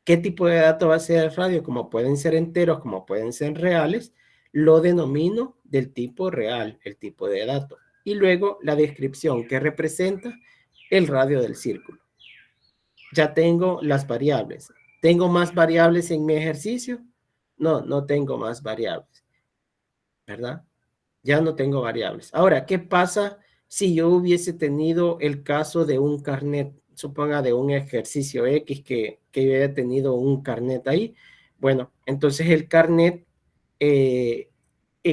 S1: ¿Qué tipo de dato va a ser el radio? Como pueden ser enteros, como pueden ser reales, lo denomino del tipo real, el tipo de dato. Y luego la descripción que representa el radio del círculo. Ya tengo las variables. ¿Tengo más variables en mi ejercicio? No, no tengo más variables, ¿verdad? Ya no tengo variables. Ahora, ¿qué pasa si yo hubiese tenido el caso de un carnet, suponga de un ejercicio X que yo haya tenido un carnet ahí? Bueno, entonces el carnet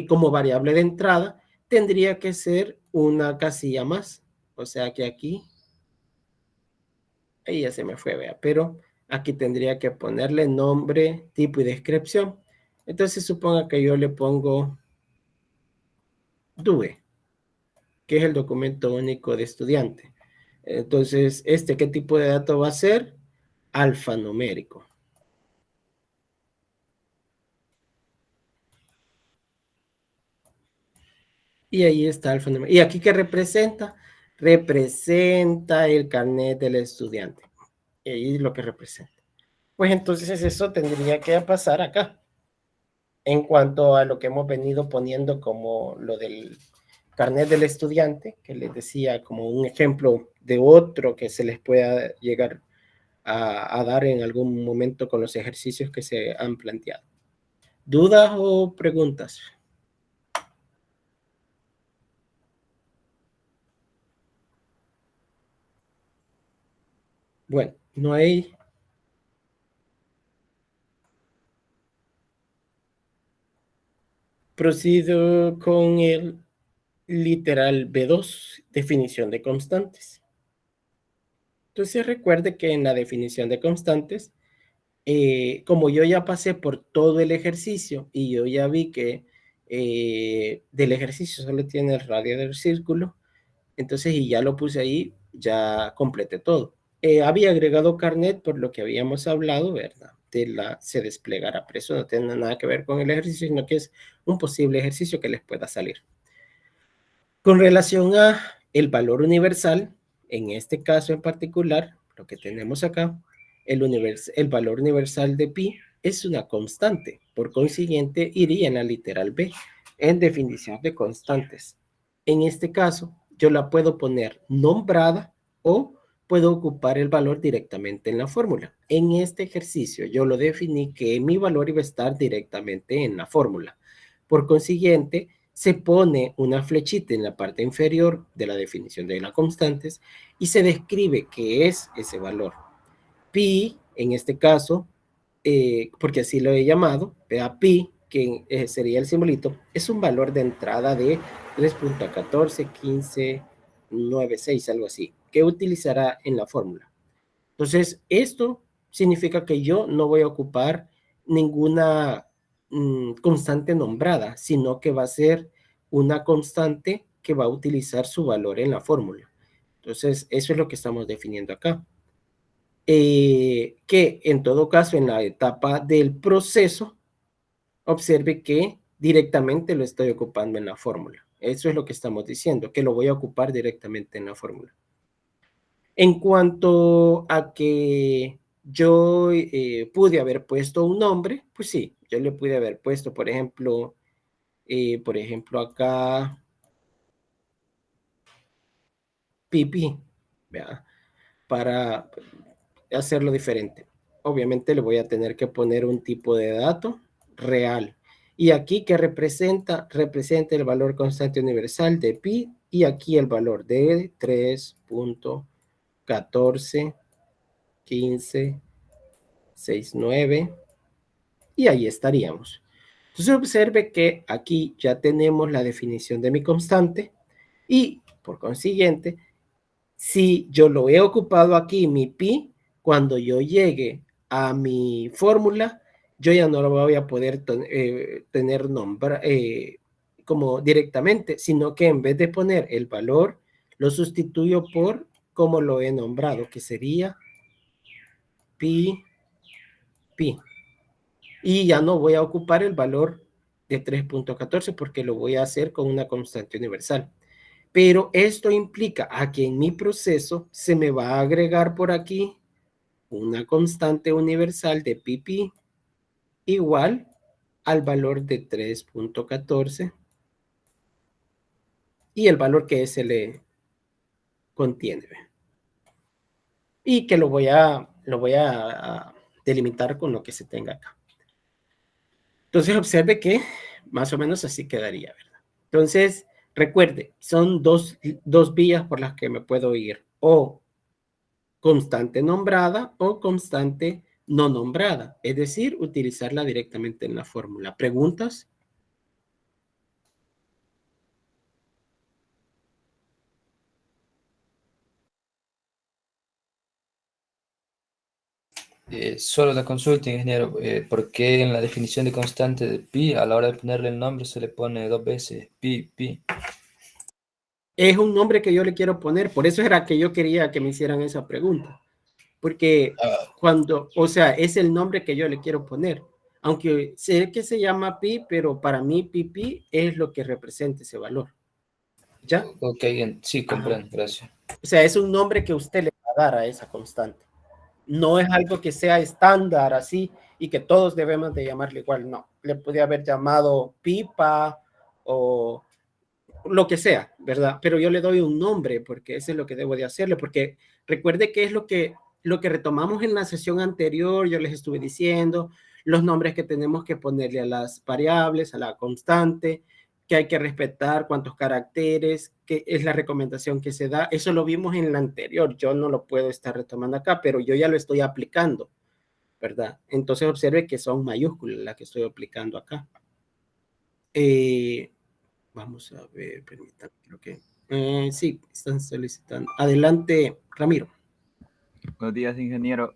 S1: como variable de entrada tendría que ser una casilla más. O sea que aquí, ahí ya se me fue, vea, pero aquí tendría que ponerle nombre, tipo y descripción. Entonces suponga que yo le pongo DUE, que es el documento único de estudiante. Entonces, ¿qué tipo de dato va a ser? Alfanumérico. Y ahí está alfanumérico. ¿Y aquí qué representa? Representa el carnet del estudiante. Y ahí es lo que representa. Pues entonces eso tendría que pasar acá. En cuanto a lo que hemos venido poniendo como lo del carnet del estudiante, que les decía como un ejemplo de otro que se les pueda llegar a dar en algún momento con los ejercicios que se han planteado. ¿Dudas o preguntas? Bueno, no hay. Procedo con el literal B2, definición de constantes. Entonces recuerde que en la definición de constantes como yo ya pasé por todo el ejercicio y yo ya vi que del ejercicio solo tiene el radio del círculo, entonces y ya lo puse ahí, ya completé todo. Había agregado carnet por lo que habíamos hablado, ¿verdad? Se desplegará, pero eso no tiene nada que ver con el ejercicio, sino que es un posible ejercicio que les pueda salir. Con relación a el valor universal, en este caso en particular, lo que tenemos acá, el valor universal de pi es una constante. Por consiguiente, iría en la literal B, en definición de constantes. En este caso, yo la puedo poner nombrada o puedo ocupar el valor directamente en la fórmula. En este ejercicio, yo lo definí que mi valor iba a estar directamente en la fórmula. Por consiguiente, se pone una flechita en la parte inferior de la definición de las constantes y se describe qué es ese valor. Pi, en este caso, porque así lo he llamado, vea pi, que sería el simbolito, es un valor de entrada de 3.141596, algo así, que utilizará en la fórmula. Entonces, esto significa que yo no voy a ocupar ninguna constante nombrada, sino que va a ser una constante que va a utilizar su valor en la fórmula. Entonces, eso es lo que estamos definiendo acá. Que en todo caso, en la etapa del proceso, observe que directamente lo estoy ocupando en la fórmula. Eso es lo que estamos diciendo, que lo voy a ocupar directamente en la fórmula. En cuanto a que yo pude haber puesto un nombre, pues sí, yo le pude haber puesto, por ejemplo acá, Pipi, ¿verdad? Para hacerlo diferente. Obviamente le voy a tener que poner un tipo de dato real. Y aquí que representa el valor constante universal de pi y aquí el valor de 3.141569 y ahí estaríamos. Entonces observe que aquí ya tenemos la definición de mi constante y por consiguiente, si yo lo he ocupado aquí, mi pi, cuando yo llegue a mi fórmula, yo ya no lo voy a poder tener como directamente, sino que en vez de poner el valor, lo sustituyo por como lo he nombrado, que sería pi. Y ya no voy a ocupar el valor de 3.14 porque lo voy a hacer con una constante universal. Pero esto implica a que en mi proceso se me va a agregar por aquí una constante universal de pi igual al valor de 3.14 y el valor que se le contiene. Y que lo voy a delimitar con lo que se tenga acá. Entonces observe que más o menos así quedaría, ¿verdad? Entonces, recuerde, son dos vías por las que me puedo ir, o constante nombrada o constante no nombrada, es decir, utilizarla directamente en la fórmula. ¿Preguntas?
S3: Solo la consulta, ingeniero. ¿Por qué en la definición de constante de pi, a la hora de ponerle el nombre, se le pone dos veces pi?
S1: Es un nombre que yo le quiero poner, por eso era que yo quería que me hicieran esa pregunta, porque o sea, es el nombre que yo le quiero poner, aunque sé que se llama pi, pero para mí pi es lo que representa ese valor. ¿Ya?
S3: Ok, sí, comprendo, gracias.
S1: O sea, es un nombre que usted le va a dar a esa constante. No es algo que sea estándar así y que todos debemos de llamarle igual, no. Le puede haber llamado pipa o lo que sea, ¿verdad? Pero yo le doy un nombre porque eso es lo que debo de hacerle, porque recuerde que es lo que retomamos en la sesión anterior, yo les estuve diciendo, los nombres que tenemos que ponerle a las variables, a la constante, que hay que respetar cuántos caracteres, que es la recomendación que se da. Eso lo vimos en la anterior, yo no lo puedo estar retomando acá, pero yo ya lo estoy aplicando, ¿verdad? Entonces observe que son mayúsculas las que estoy aplicando acá. Vamos a ver, permítanme, creo que... sí, están solicitando. Adelante, Ramiro.
S4: Buenos días, ingeniero.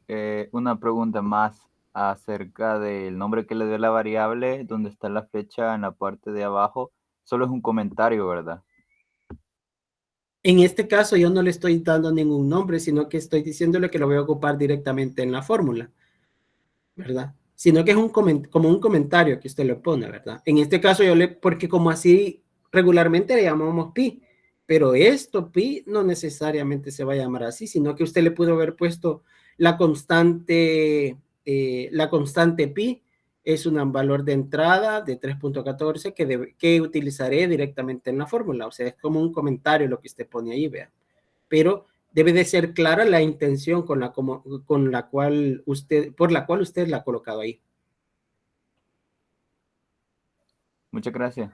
S4: Una pregunta más acerca del nombre que le dio la variable, donde está la flecha en la parte de abajo, solo es un comentario, ¿verdad?
S1: En este caso yo no le estoy dando ningún nombre, sino que estoy diciéndole que lo voy a ocupar directamente en la fórmula, ¿verdad? Sino que es como un comentario que usted le pone, ¿verdad? En este caso porque como así regularmente le llamamos pi, pero esto pi no necesariamente se va a llamar así, sino que usted le pudo haber puesto la constante pi es un valor de entrada de 3.14 que utilizaré directamente en la fórmula, o sea, es como un comentario lo que usted pone ahí, vea. Pero debe de ser clara la intención por la cual usted la ha colocado ahí.
S4: Muchas gracias.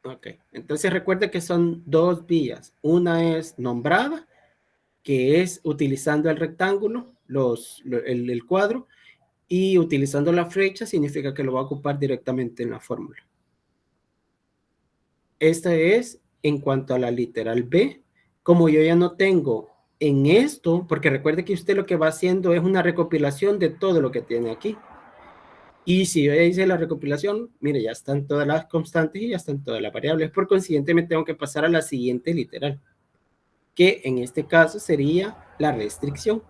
S1: Ok, entonces recuerde que son dos vías. Una es nombrada, que es utilizando el rectángulo, el cuadro, y utilizando la flecha significa que lo va a ocupar directamente en la fórmula. Esta es en cuanto a la literal B. Como yo ya no tengo en esto, porque recuerde que usted lo que va haciendo es una recopilación de todo lo que tiene aquí. Y si yo ya hice la recopilación, mire, ya están todas las constantes y ya están todas las variables. Por consiguiente, me tengo que pasar a la siguiente literal, que en este caso sería la restricción.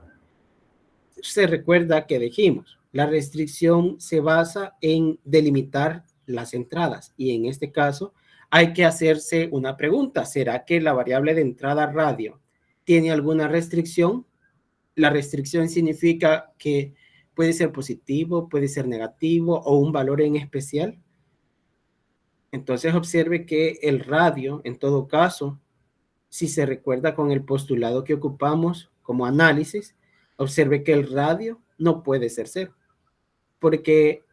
S1: Se recuerda que dijimos, la restricción se basa en delimitar las entradas y en este caso hay que hacerse una pregunta. ¿Será que la variable de entrada radio tiene alguna restricción? La restricción significa que puede ser positivo, puede ser negativo o un valor en especial. Entonces observe que el radio, en todo caso, si se recuerda con el postulado que ocupamos como análisis, observe que el radio no puede ser cero, porque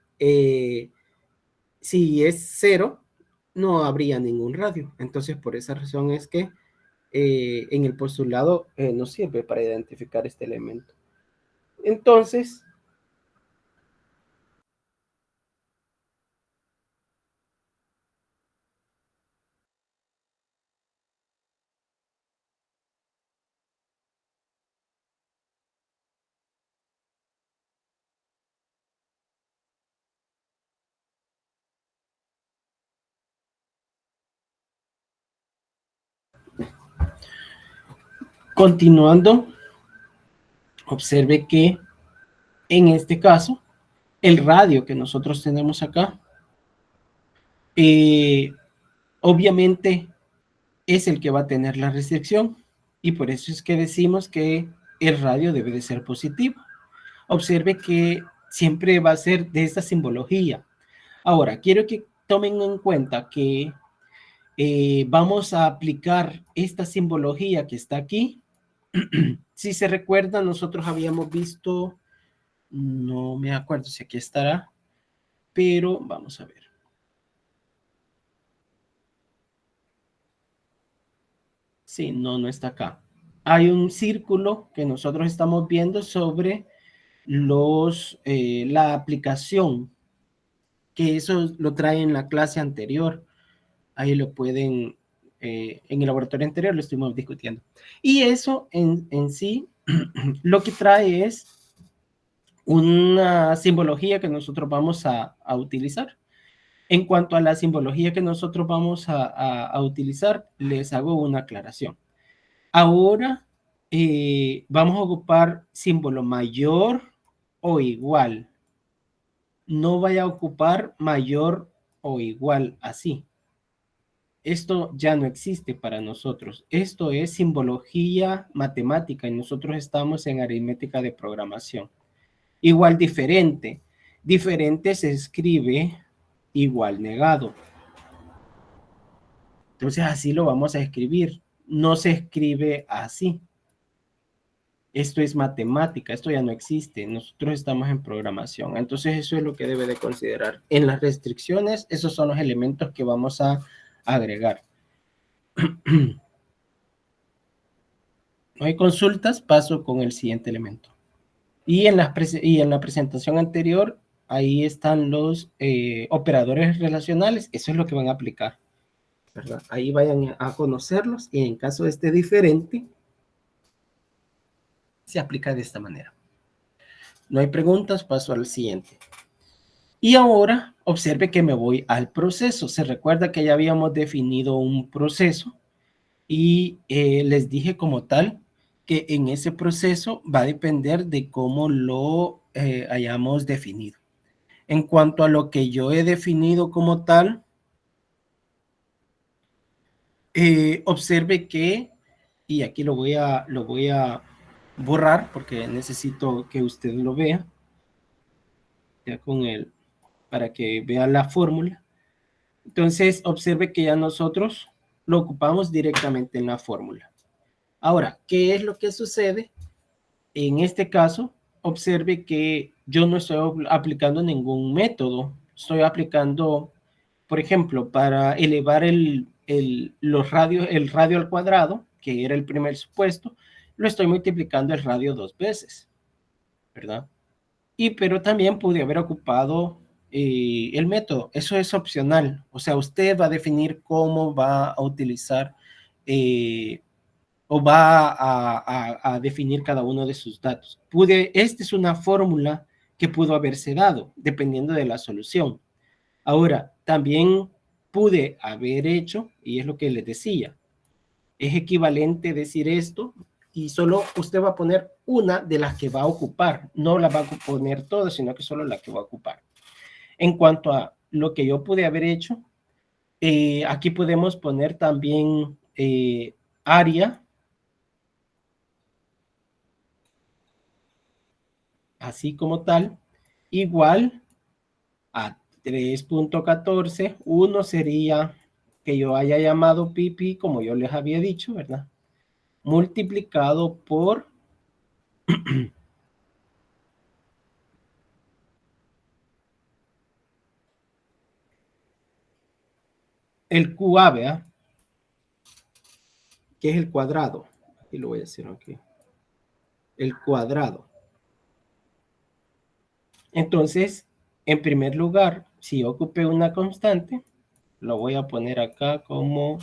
S1: si es cero, no habría ningún radio. Entonces, por esa razón es que en el postulado nos sirve para identificar este elemento. Entonces, continuando, observe que en este caso, el radio que nosotros tenemos acá, obviamente es el que va a tener la restricción y por eso es que decimos que el radio debe de ser positivo. Observe que siempre va a ser de esta simbología. Ahora, quiero que tomen en cuenta que vamos a aplicar esta simbología que está aquí. Si se recuerdan, nosotros habíamos visto, no me acuerdo si aquí estará, pero vamos a ver. Sí, no está acá. Hay un círculo que nosotros estamos viendo sobre la aplicación, que eso lo trae en la clase anterior. Ahí lo pueden, en el laboratorio anterior lo estuvimos discutiendo. Y eso en sí, lo que trae es una simbología que nosotros vamos a utilizar. En cuanto a la simbología que nosotros vamos a utilizar, les hago una aclaración. Ahora vamos a ocupar símbolo mayor o igual. No vaya a ocupar mayor o igual así. Esto ya no existe para nosotros. Esto es simbología matemática y nosotros estamos en aritmética de programación. Igual diferente. Diferente se escribe igual negado. Entonces así lo vamos a escribir. No se escribe así. Esto es matemática, esto ya no existe. Nosotros estamos en programación. Entonces eso es lo que debe de considerar. En las restricciones, esos son los elementos que vamos a agregar. No hay consultas, paso con el siguiente elemento. Y en la presentación anterior, ahí están los operadores relacionales. Eso es lo que van a aplicar, ¿verdad? Ahí vayan a conocerlos y en caso esté diferente, se aplica de esta manera. No hay preguntas, paso al siguiente. Y ahora observe que me voy al proceso. Se recuerda que ya habíamos definido un proceso y les dije como tal que en ese proceso va a depender de cómo lo hayamos definido. En cuanto a lo que yo he definido como tal, observe que, y aquí lo voy a borrar porque necesito que usted lo vea, ya con el, para que vea la fórmula. Entonces, observe que ya nosotros lo ocupamos directamente en la fórmula. Ahora, ¿qué es lo que sucede? En este caso, observe que yo no estoy aplicando ningún método. Estoy aplicando, por ejemplo, para elevar el radio al cuadrado, que era el primer supuesto, lo estoy multiplicando el radio 2 veces, ¿verdad? Pero también pude haber ocupado el método. Eso es opcional. O sea, usted va a definir cómo va a utilizar o va a definir cada uno de sus datos. Esta es una fórmula que pudo haberse dado, dependiendo de la solución. Ahora, también pude haber hecho, y es lo que les decía, es equivalente decir esto, y solo usted va a poner una de las que va a ocupar, no la va a poner todas, sino que solo la que va a ocupar. En cuanto a lo que yo pude haber hecho, aquí podemos poner también área, así como tal, igual a 3.14. Uno sería que yo haya llamado pi, como yo les había dicho, ¿verdad? Multiplicado por el QA, ¿verdad? Que es el cuadrado. Aquí lo voy a decir aquí. El cuadrado. Entonces, en primer lugar, si yo ocupé una constante, lo voy a poner acá como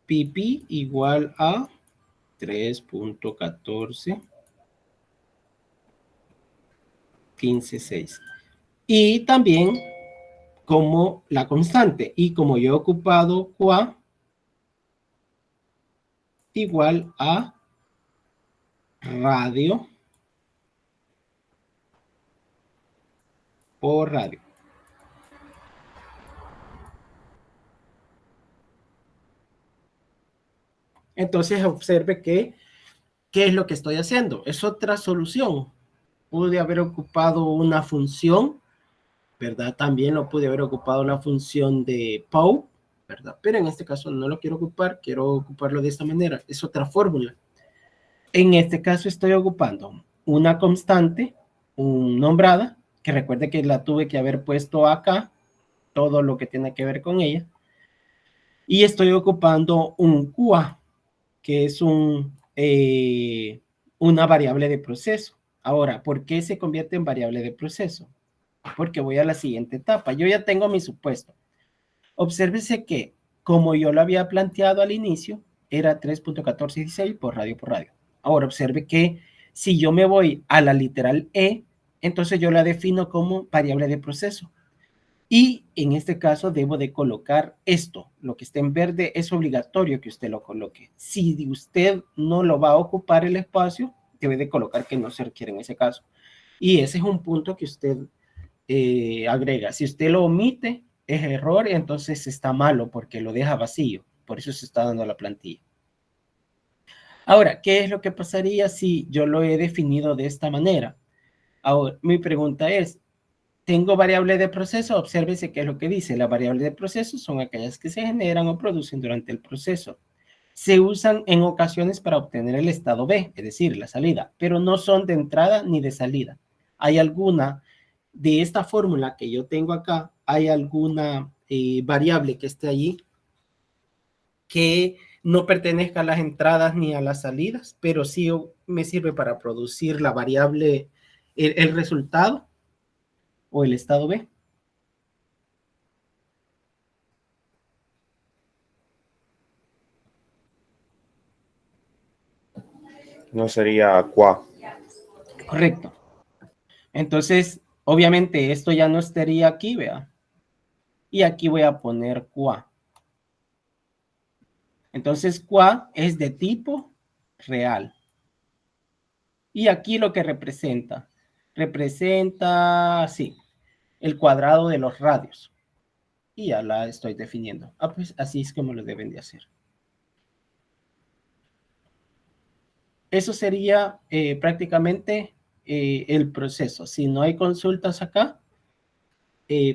S1: pi igual a 3.14 15.6. Y también como la constante. Y como yo he ocupado QA igual a radio por radio. Entonces observe que, ¿qué es lo que estoy haciendo? Es otra solución. Pude haber ocupado una función, ¿verdad? También lo pude haber ocupado una función de Pau, ¿verdad? Pero en este caso no lo quiero ocupar, quiero ocuparlo de esta manera. Es otra fórmula. En este caso estoy ocupando una constante, un nombrada, que recuerde que la tuve que haber puesto acá, todo lo que tiene que ver con ella. Y estoy ocupando un QA, que es una variable de proceso. Ahora, ¿por qué se convierte en variable de proceso? Porque voy a la siguiente etapa. Yo ya tengo mi supuesto. Obsérvese que, como yo lo había planteado al inicio, era 3.1416 por radio por radio. Ahora observe que si yo me voy a la literal E, entonces yo la defino como variable de proceso. Y en este caso debo de colocar esto. Lo que está en verde es obligatorio que usted lo coloque. Si usted no lo va a ocupar el espacio, debe de colocar que no se requiere en ese caso. Y ese es un punto que usted agrega. Si usted lo omite, es error y entonces está malo porque lo deja vacío. Por eso se está dando la plantilla. Ahora, ¿qué es lo que pasaría si yo lo he definido de esta manera? Ahora, mi pregunta es, tengo variable de proceso, obsérvese qué es lo que dice. Las variables de proceso son aquellas que se generan o producen durante el proceso. Se usan en ocasiones para obtener el estado B, es decir, la salida, pero no son de entrada ni de salida. ¿Hay alguna de esta fórmula que yo tengo acá, hay alguna variable que esté allí que no pertenezca a las entradas ni a las salidas, pero sí me sirve para producir la variable, el resultado o el estado B?
S6: No sería qua.
S1: Correcto. Entonces, obviamente, esto ya no estaría aquí, vea. Y aquí voy a poner qua. Entonces, qua es de tipo real. Y aquí lo que representa, sí, el cuadrado de los radios. Y ya la estoy definiendo. Pues así es como lo deben de hacer. Eso sería prácticamente el proceso. Si no hay consultas acá,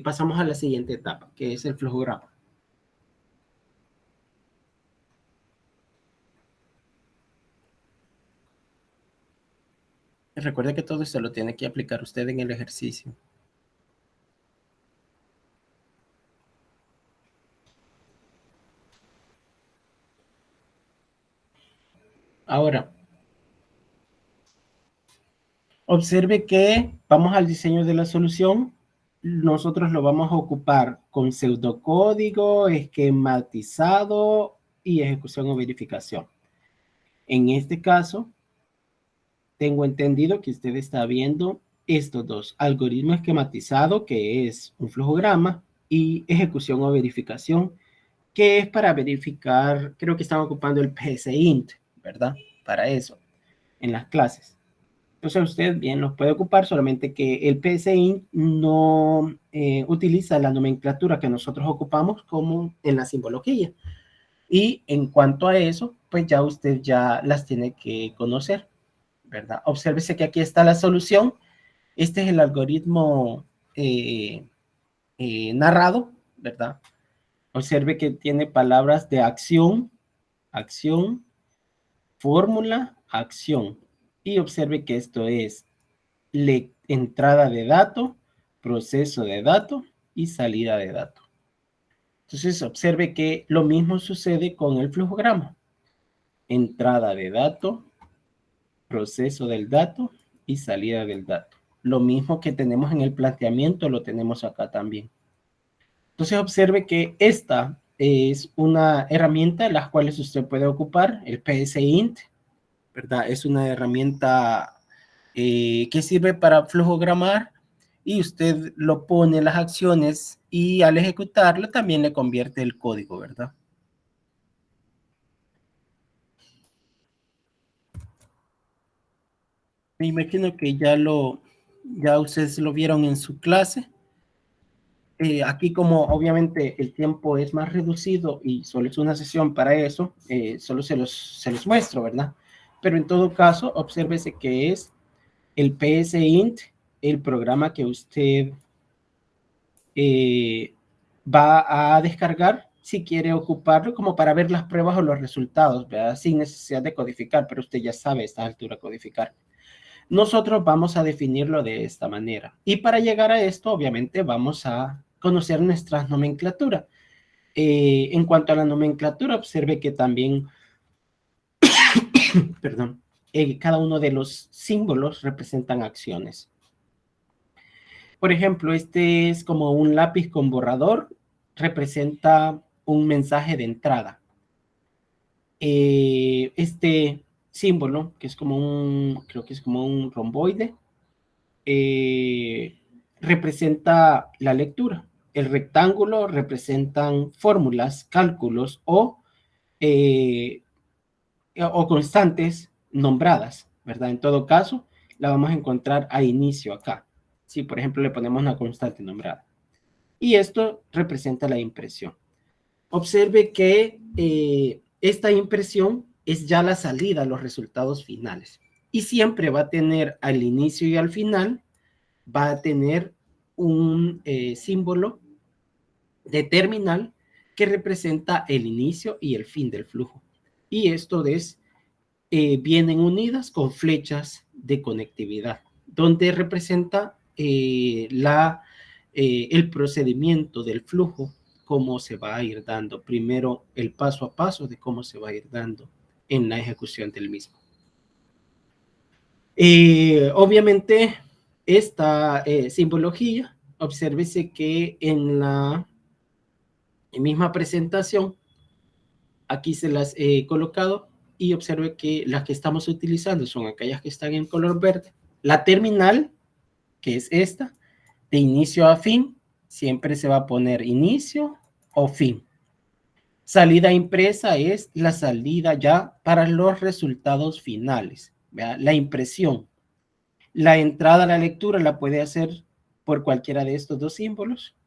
S1: pasamos a la siguiente etapa, que es el flujograma. Recuerde que todo esto lo tiene que aplicar usted en el ejercicio. Ahora, observe que vamos al diseño de la solución. Nosotros lo vamos a ocupar con pseudocódigo, esquematizado y ejecución o verificación. En este caso, tengo entendido que usted está viendo estos dos: algoritmo esquematizado, que es un flujograma, y ejecución o verificación, que es para verificar, creo que están ocupando el PSINT, ¿verdad? Para eso, en las clases. Entonces usted bien los puede ocupar, solamente que el PSINT no utiliza la nomenclatura que nosotros ocupamos como en la simbología. Y en cuanto a eso, pues ya usted ya las tiene que conocer, ¿verdad? Obsérvese que aquí está la solución. Este es el algoritmo narrado, ¿verdad? Observe que tiene palabras de acción, fórmula, acción. Y observe que esto es entrada de dato, proceso de dato y salida de dato. Entonces observe que lo mismo sucede con el flujograma. Entrada de dato, proceso del dato y salida del dato. Lo mismo que tenemos en el planteamiento lo tenemos acá también. Entonces observe que esta es una herramienta en la cual usted puede ocupar, el PSINT, ¿verdad? Es una herramienta que sirve para flujogramar, y usted lo pone las acciones y al ejecutarlo también le convierte el código, ¿verdad? Me imagino que ya ustedes lo vieron en su clase. Aquí, como obviamente el tiempo es más reducido y solo es una sesión para eso, solo se los muestro, ¿verdad? Pero en todo caso, obsérvese que es el PSINT, el programa que usted va a descargar si quiere ocuparlo como para ver las pruebas o los resultados, ¿verdad? Sin necesidad de codificar, pero usted ya sabe a esta altura codificar. Nosotros vamos a definirlo de esta manera. Y para llegar a esto, obviamente, vamos a conocer nuestras nomenclaturas. En cuanto a la nomenclatura, observe que también, perdón, cada uno de los símbolos representan acciones. Por ejemplo, este es como un lápiz con borrador, representa un mensaje de entrada. Este símbolo, que es como creo que es como un romboide, representa la lectura. El rectángulo representan fórmulas, cálculos o constantes nombradas, ¿verdad? En todo caso, la vamos a encontrar a inicio acá. Si, por ejemplo, le ponemos una constante nombrada. Y esto representa la impresión. Observe que esta impresión es ya la salida, los resultados finales. Y siempre va a tener al inicio y al final, va a tener un símbolo de terminal que representa el inicio y el fin del flujo. Y esto vienen unidas con flechas de conectividad, donde representa el procedimiento del flujo, cómo se va a ir dando. Primero, el paso a paso de cómo se va a ir dando en la ejecución del mismo. Obviamente, esta simbología, obsérvese que en la misma presentación, aquí se las he colocado, y observe que las que estamos utilizando son aquellas que están en color verde. La terminal, que es esta, de inicio a fin, siempre se va a poner inicio o fin. Salida impresa es la salida ya para los resultados finales, ¿verdad? La impresión. La entrada a la lectura la puede hacer por cualquiera de estos dos símbolos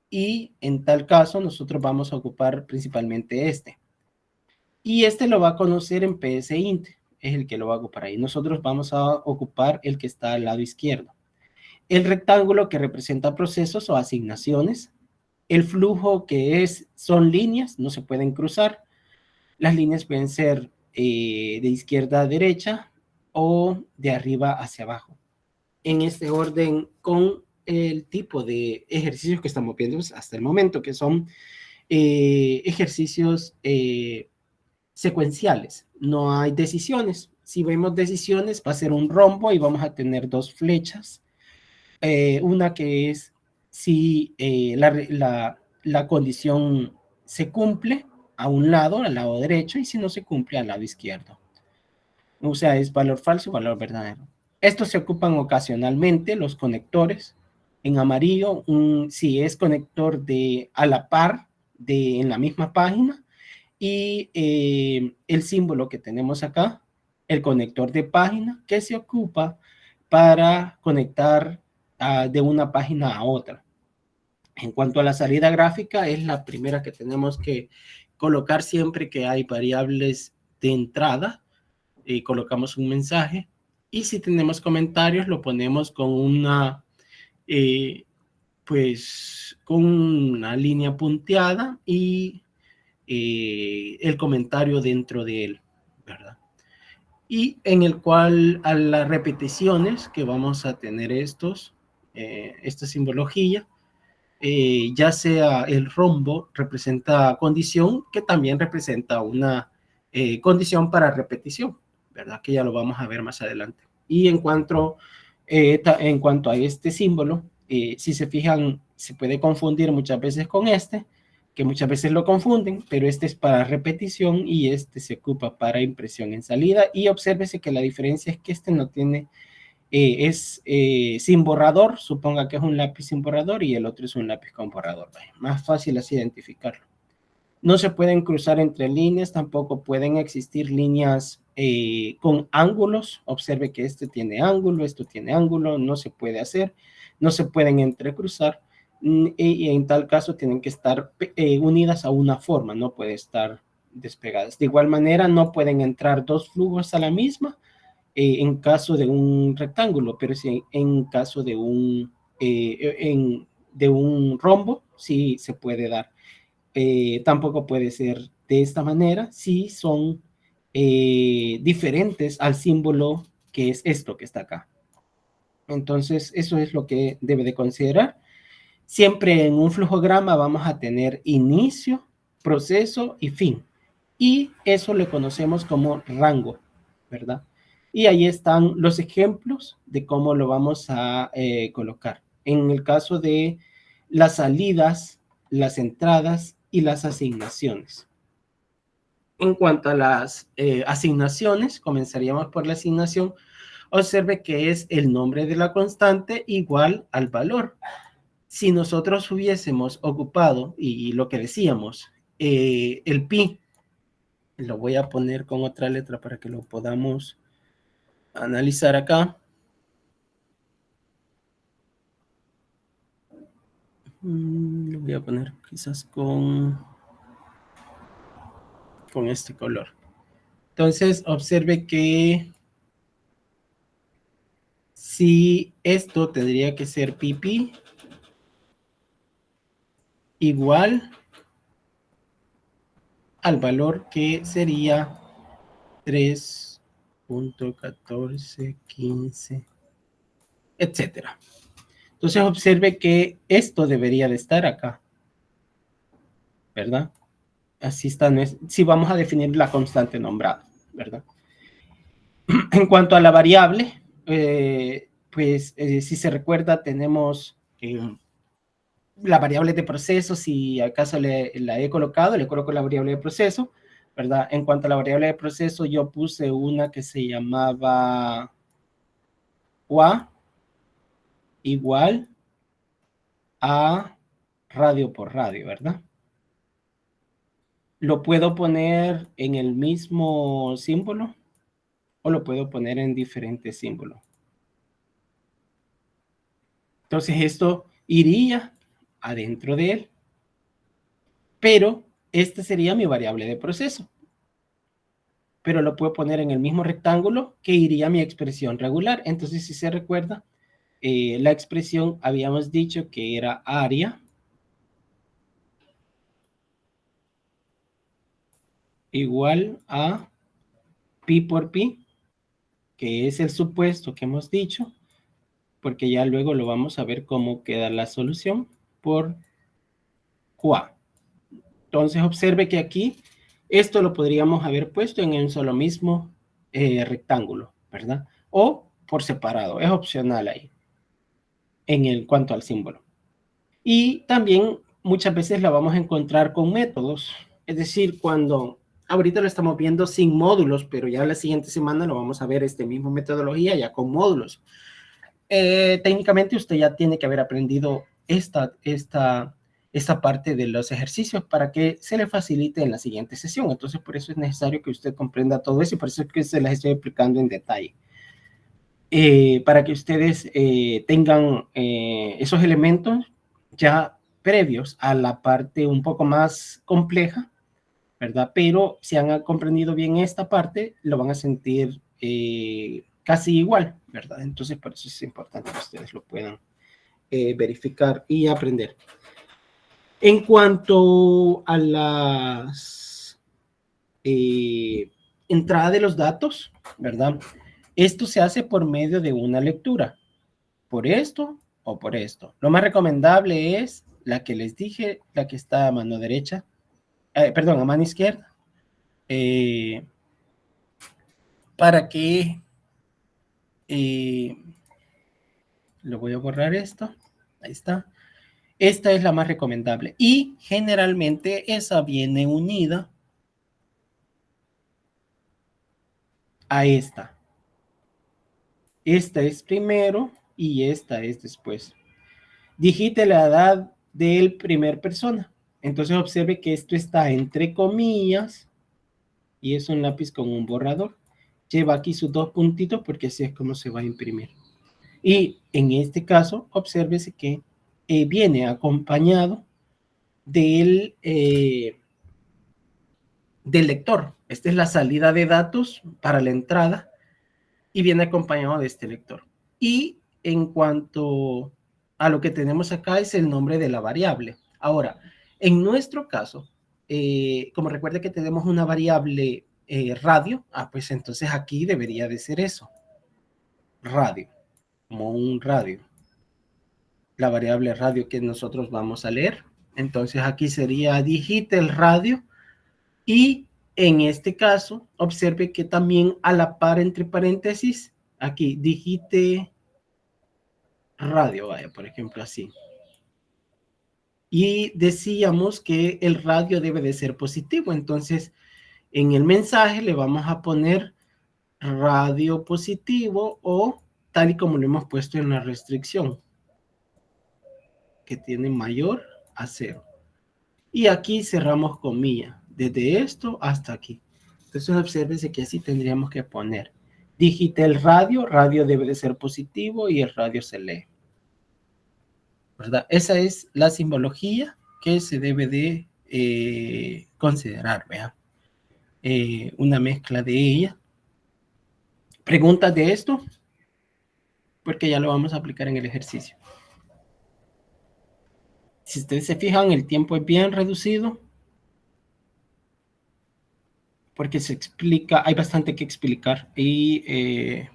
S1: y en tal caso nosotros vamos a ocupar principalmente este. Y este lo va a conocer en PSInt, es el que lo va a ocupar ahí. Nosotros vamos a ocupar el que está al lado izquierdo. El rectángulo que representa procesos o asignaciones. El flujo que son líneas, no se pueden cruzar. Las líneas pueden ser de izquierda a derecha o de arriba hacia abajo. En este orden con el tipo de ejercicios que estamos viendo hasta el momento, que son ejercicios secuenciales. No hay decisiones. Si vemos decisiones, va a ser un rombo y vamos a tener dos flechas. Una que es si la condición se cumple a un lado, al lado derecho, y si no se cumple, al lado izquierdo. O sea, es valor falso o valor verdadero. Estos se ocupan ocasionalmente, los conectores. En amarillo, si es conector a la par en la misma página, y el símbolo que tenemos acá, el conector de página, que se ocupa para conectar de una página a otra. En cuanto a la salida gráfica, es la primera que tenemos que colocar siempre que hay variables de entrada. Colocamos un mensaje y si tenemos comentarios lo ponemos con una con una línea punteada y el comentario dentro de él, ¿verdad? Y en el cual a las repeticiones que vamos a tener esta simbología, ya sea el rombo representa condición, que también representa una condición para repetición, ¿verdad? Que ya lo vamos a ver más adelante. Y en cuanto a este símbolo, si se fijan, se puede confundir muchas veces con que muchas veces lo confunden, pero este es para repetición y este se ocupa para impresión en salida. Y obsérvese que la diferencia es que este no tiene, sin borrador, suponga que es un lápiz sin borrador y el otro es un lápiz con borrador. Más fácil así identificarlo. No se pueden cruzar entre líneas, tampoco pueden existir líneas con ángulos. Observe que este tiene ángulo, esto tiene ángulo, no se puede hacer, no se pueden entrecruzar y en tal caso tienen que estar unidas a una forma, no pueden estar despegadas. De igual manera, no pueden entrar dos flujos a la misma en caso de un rectángulo, pero sí en caso de un rombo, sí se puede dar. Tampoco puede ser de esta manera si son diferentes al símbolo que es esto que está acá. Entonces, eso es lo que debe de considerar. Siempre en un flujograma vamos a tener inicio, proceso y fin. Y eso le conocemos como rango, ¿verdad? Y ahí están los ejemplos de cómo lo vamos a colocar. En el caso de las salidas, las entradas y las asignaciones. En cuanto a las asignaciones, comenzaríamos por la asignación. Observe que es el nombre de la constante igual al valor. Si nosotros hubiésemos ocupado, y lo que decíamos, el pi, lo voy a poner con otra letra para que lo podamos analizar acá. Lo voy a poner quizás con este color. Entonces, observe que si esto tendría que ser pp igual al valor que sería 3.1415, etcétera. Entonces observe que esto debería de estar acá, ¿verdad? Así está, si vamos a definir la constante nombrada, ¿verdad? En cuanto a la variable, si se recuerda, tenemos la variable de proceso. Si acaso la he colocado, le coloco la variable de proceso. ¿verdad? En cuanto a la variable de proceso, yo puse una que se llamaba UA igual a radio por radio, ¿verdad? Lo puedo poner en el mismo símbolo o lo puedo poner en diferentes símbolos. Entonces esto iría adentro de él, pero esta sería mi variable de proceso. Pero lo puedo poner en el mismo rectángulo que iría mi expresión regular. Entonces, si se recuerda, la expresión habíamos dicho que era área igual a pi por pi, que es el supuesto que hemos dicho, porque ya luego lo vamos a ver cómo queda la solución por QA. Entonces, observe que aquí esto lo podríamos haber puesto en un solo mismo rectángulo, ¿verdad? O por separado, es opcional ahí, en cuanto al símbolo. Y también muchas veces la vamos a encontrar con métodos, es decir, cuando ahorita lo estamos viendo sin módulos, pero ya la siguiente semana lo vamos a ver mismo metodología ya con módulos. Técnicamente usted ya tiene que haber aprendido esta parte de los ejercicios para que se le facilite en la siguiente sesión. Entonces, por eso es necesario que usted comprenda todo eso y por eso es que se las estoy explicando en detalle. Para que ustedes tengan esos elementos ya previos a la parte un poco más compleja, ¿verdad? Pero si han comprendido bien esta parte, lo van a sentir casi igual, ¿verdad? Entonces, por eso es importante que ustedes lo puedan verificar y aprender. En cuanto a las entrada de los datos, ¿verdad? Esto se hace por medio de una lectura, por esto o por esto. Lo más recomendable es la que les dije, la que está a mano derecha, perdón, a mano izquierda, para que lo voy a borrar esto, ahí está. Esta es la más recomendable y generalmente esa viene unida a esta. Esta es primero y esta es después. Digite la edad del primer persona. Entonces observe que esto está entre comillas y es un lápiz con un borrador. Lleva aquí sus dos puntitos porque así es como se va a imprimir. Y en este caso, obsérvese que viene acompañado del lector. Esta es la salida de datos para la entrada y viene acompañado de este lector. Y en cuanto a lo que tenemos acá es el nombre de la variable. Ahora, en nuestro caso, como recuerde que tenemos una variable radio, pues entonces aquí debería de ser eso. Radio, como un radio. La variable radio que nosotros vamos a leer. Entonces aquí sería digite el radio y en este caso observe que también a la par entre paréntesis aquí digite radio, vaya, por ejemplo así. Y decíamos que el radio debe de ser positivo, entonces en el mensaje le vamos a poner radio positivo o tal y como lo hemos puesto en la restricción, que tiene mayor a 0. Y aquí cerramos comilla, desde esto hasta aquí. Entonces obsérvense que así tendríamos que poner. Digite el radio, radio debe de ser positivo y el radio se lee. ¿Verdad? Esa es la simbología que se debe de considerar, ¿verdad? Una mezcla de ella. ¿Preguntas de esto? Porque ya lo vamos a aplicar en el ejercicio. Si ustedes se fijan, el tiempo es bien reducido. Porque se explica, hay bastante que explicar y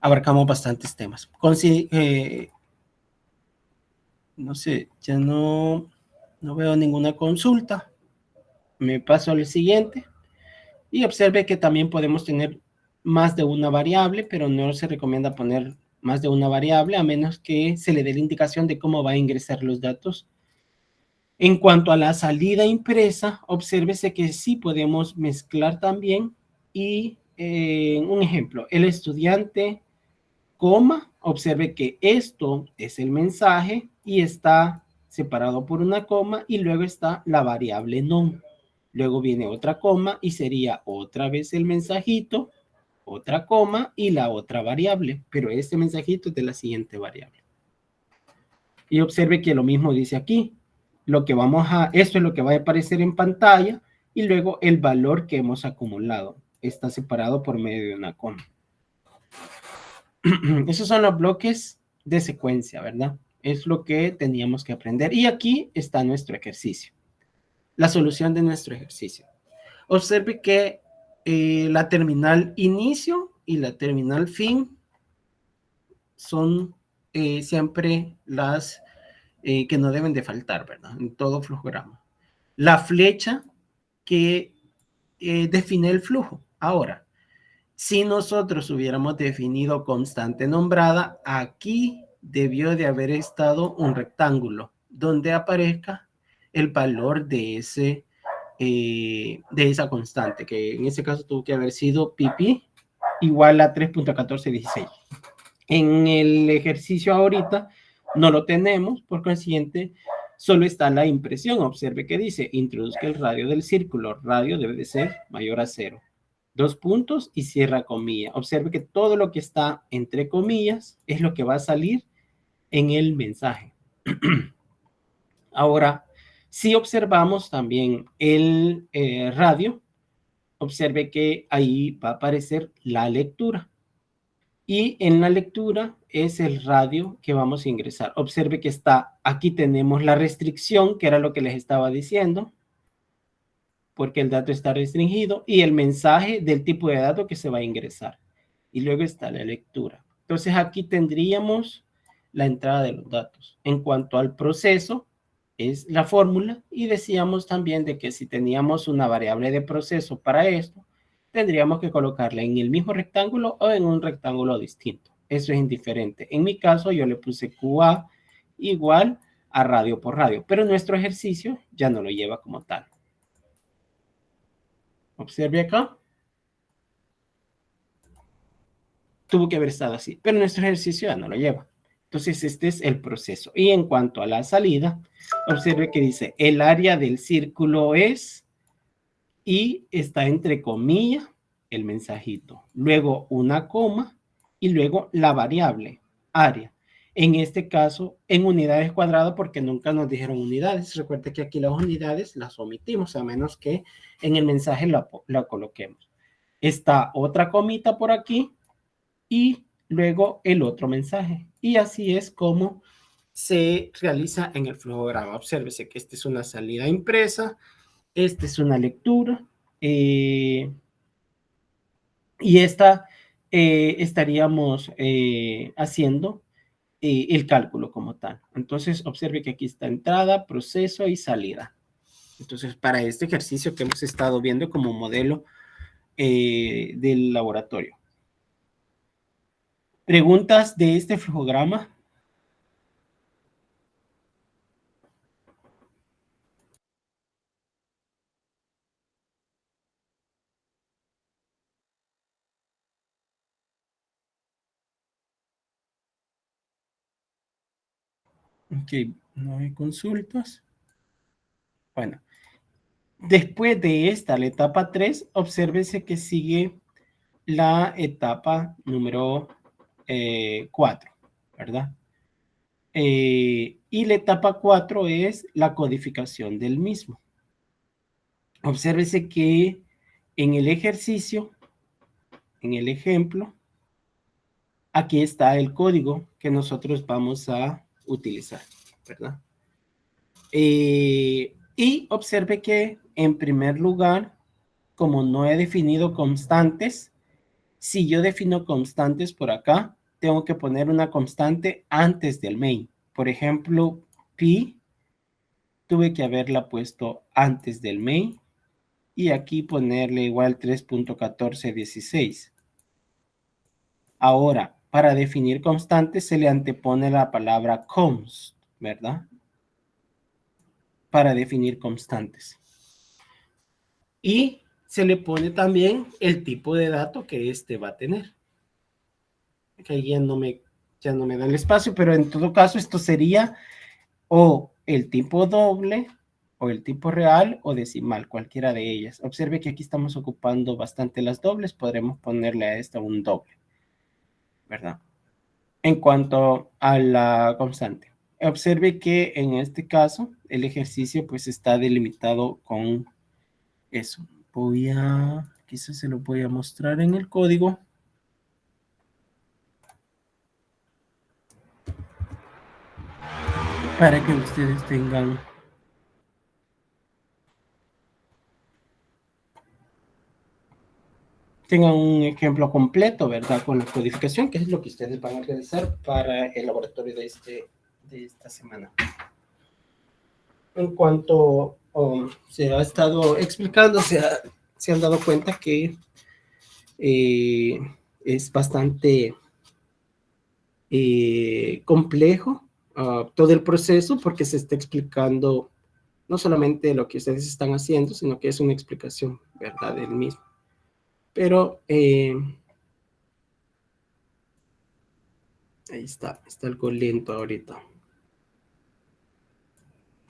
S1: abarcamos bastantes temas. No sé, ya no veo ninguna consulta. Me paso al siguiente. Y observe que también podemos tener más de una variable, pero no se recomienda poner más de una variable a menos que se le dé la indicación de cómo va a ingresar los datos En cuanto a la salida impresa, obsérvese que sí podemos mezclar también y un ejemplo, el estudiante, coma, observe que esto es el mensaje y está separado por una coma y luego está la variable non. Luego viene otra coma y sería otra vez el mensajito, otra coma y la otra variable, pero este mensajito es de la siguiente variable. Y observe que lo mismo dice aquí. Esto es lo que va a aparecer en pantalla y luego el valor que hemos acumulado. Está separado por medio de una coma. Esos son los bloques de secuencia, ¿verdad? Es lo que teníamos que aprender. Y aquí está nuestro ejercicio. La solución de nuestro ejercicio. Observe que la terminal inicio y la terminal fin son siempre las que no deben de faltar, ¿verdad? En todo flujograma. La flecha que define el flujo. Ahora, si nosotros hubiéramos definido constante nombrada, aquí debió de haber estado un rectángulo donde aparezca el valor de esa constante, que en ese caso tuvo que haber sido pp igual a 3.1416. En el ejercicio ahorita no lo tenemos, por consiguiente, solo está la impresión. Observe que dice, introduzca el radio del círculo. Radio debe de ser mayor a 0. 2 puntos y cierra comilla. Observe que todo lo que está entre comillas es lo que va a salir en el mensaje. Ahora, si observamos también el radio, observe que ahí va a aparecer la lectura. Y en la lectura es el radio que vamos a ingresar. Observe que está, aquí tenemos la restricción, que era lo que les estaba diciendo, porque el dato está restringido, y el mensaje del tipo de dato que se va a ingresar. Y luego está la lectura. Entonces aquí tendríamos la entrada de los datos. En cuanto al proceso, es la fórmula, y decíamos también de que si teníamos una variable de proceso para esto, tendríamos que colocarla en el mismo rectángulo o en un rectángulo distinto. Eso es indiferente. En mi caso, yo le puse QA igual a radio por radio, pero nuestro ejercicio ya no lo lleva como tal. Observe acá. Tuvo que haber estado así, pero nuestro ejercicio ya no lo lleva. Entonces, este es el proceso. Y en cuanto a la salida, observe que dice, el área del círculo es, y está entre comillas, el mensajito. Luego una coma, y luego la variable, área. En este caso, en unidades cuadradas, porque nunca nos dijeron unidades. Recuerda que aquí las unidades las omitimos, a menos que en el mensaje la coloquemos. Está otra comita por aquí, y luego el otro mensaje. Y así es como se realiza en el flujograma. Obsérvese que esta es una salida impresa, esta es una lectura, y esta estaríamos haciendo el cálculo como tal. Entonces, observe que aquí está entrada, proceso y salida. Entonces, para este ejercicio que hemos estado viendo como modelo del laboratorio. ¿Preguntas de este flujograma? Ok, no hay consultas. Bueno, después de esta, la etapa 3, obsérvese que sigue la etapa número 4, ¿verdad? Y la etapa 4 es la codificación del mismo. Obsérvese que en el ejercicio, en el ejemplo, aquí está el código que nosotros vamos a utilizar, ¿verdad? Y observe que en primer lugar, como no he definido constantes, si yo defino constantes por acá, tengo que poner una constante antes del main. Por ejemplo, pi, tuve que haberla puesto antes del main y aquí ponerle igual 3.1416. Ahora, para definir constantes se le antepone la palabra const, ¿verdad? para definir constantes. Y se le pone también el tipo de dato que este va a tener. Que ahí ya no me da el espacio, pero en todo caso esto sería o el tipo doble, o el tipo real, o decimal, cualquiera de ellas. Observe que aquí estamos ocupando bastante las dobles, podremos ponerle a esta un doble, ¿verdad? En cuanto a la constante, observe que en este caso el ejercicio pues está delimitado con eso. Quizás se lo voy a mostrar en el código. Para que ustedes tengan un ejemplo completo, ¿verdad? Con la codificación, que es lo que ustedes van a realizar para el laboratorio de esta semana. En cuanto se ha estado explicando, se han dado cuenta que es bastante complejo todo el proceso, porque se está explicando no solamente lo que ustedes están haciendo, sino que es una explicación, ¿verdad?, del mismo. Pero ahí está algo lento ahorita.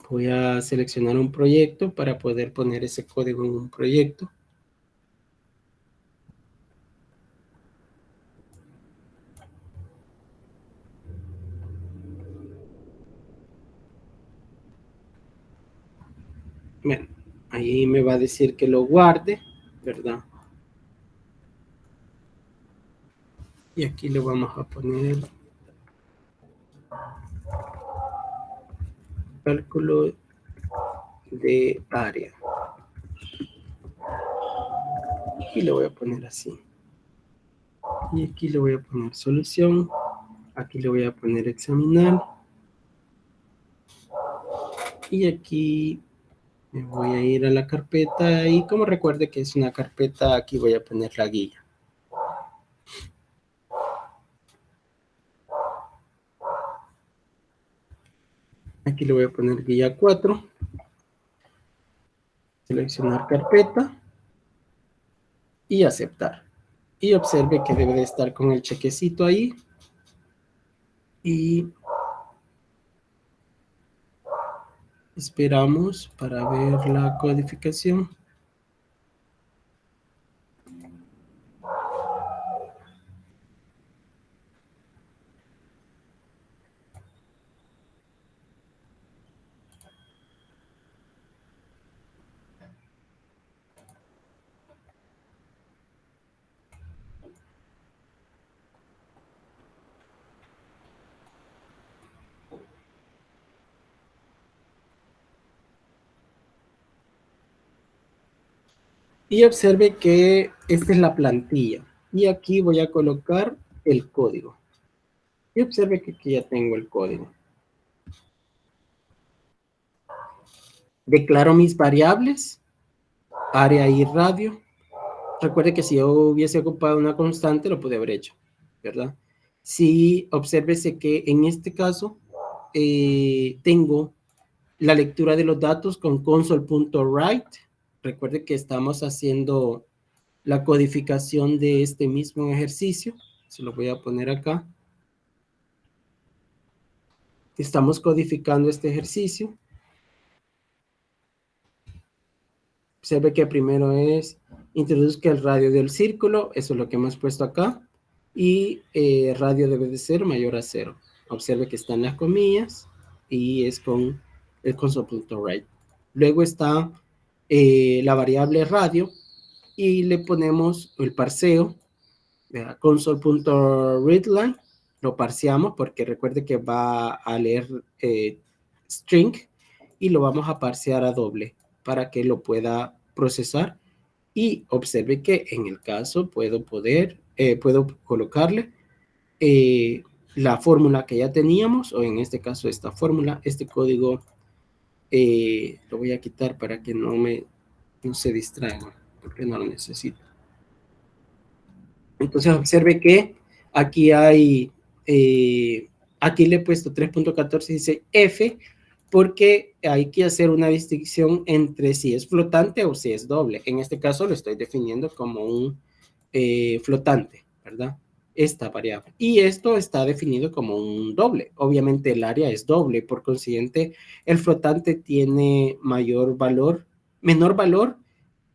S1: Voy a seleccionar un proyecto para poder poner ese código en un proyecto. Bueno, ahí me va a decir que lo guarde, ¿verdad? Y aquí le vamos a poner cálculo de área. Aquí le voy a poner así. Y aquí le voy a poner solución. Aquí le voy a poner examinar. Y aquí me voy a ir a la carpeta. Y como recuerde que es una carpeta, aquí voy a poner la guía. Aquí le voy a poner guía 4. Seleccionar carpeta. Y aceptar. Y observe que debe de estar con el chequecito ahí. Y esperamos para ver la codificación. Y observe que esta es la plantilla. Y aquí voy a colocar el código. Y observe que aquí ya tengo el código. Declaro mis variables, área y radio. Recuerde que si yo hubiese ocupado una constante, lo pude haber hecho, ¿verdad? Si obsérvese que en este caso tengo la lectura de los datos con console.write. Recuerde que estamos haciendo la codificación de este mismo ejercicio. Se lo voy a poner acá. Estamos codificando este ejercicio. Observe que primero es introduzca el radio del círculo. Eso es lo que hemos puesto acá. Y radio debe de ser mayor a 0. Observe que están las comillas y es con el console.write. Luego está la variable radio y le ponemos el parseo, console.readline, lo parseamos porque recuerde que va a leer string y lo vamos a parsear a doble para que lo pueda procesar. Y observe que en el caso puedo colocarle la fórmula que ya teníamos, o en este caso esta fórmula, este código lo voy a quitar para que no se distraiga, porque no lo necesito. Entonces observe que aquí hay, aquí le he puesto 3.14, dice F, porque hay que hacer una distinción entre si es flotante o si es doble. En este caso lo estoy definiendo como un flotante, ¿verdad? Esta variable. Y esto está definido como un doble. Obviamente el área es doble, por consiguiente el flotante tiene menor valor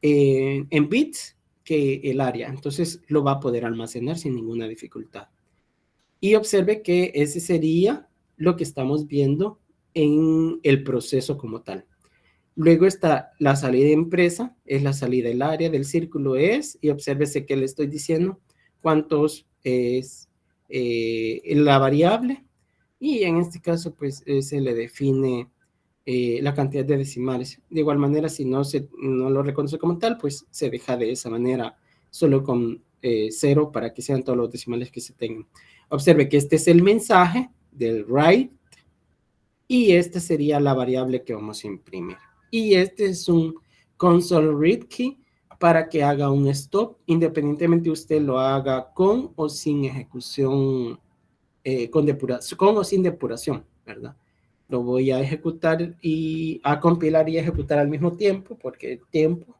S1: en bits que el área. Entonces lo va a poder almacenar sin ninguna dificultad. Y observe que ese sería lo que estamos viendo en el proceso como tal. Luego está la salida de empresa, es la salida del área del círculo es, y obsérvese que le estoy diciendo cuántos es la variable, y en este caso pues se le define la cantidad de decimales. De igual manera, si no lo reconoce como tal, pues se deja de esa manera, solo con 0 para que sean todos los decimales que se tengan. Observe que este es el mensaje del write, y esta sería la variable que vamos a imprimir. Y este es un console read key para que haga un stop, independientemente usted lo haga con o sin ejecución, con o sin depuración, ¿verdad? Lo voy a ejecutar y a compilar y ejecutar al mismo tiempo, porque el tiempo.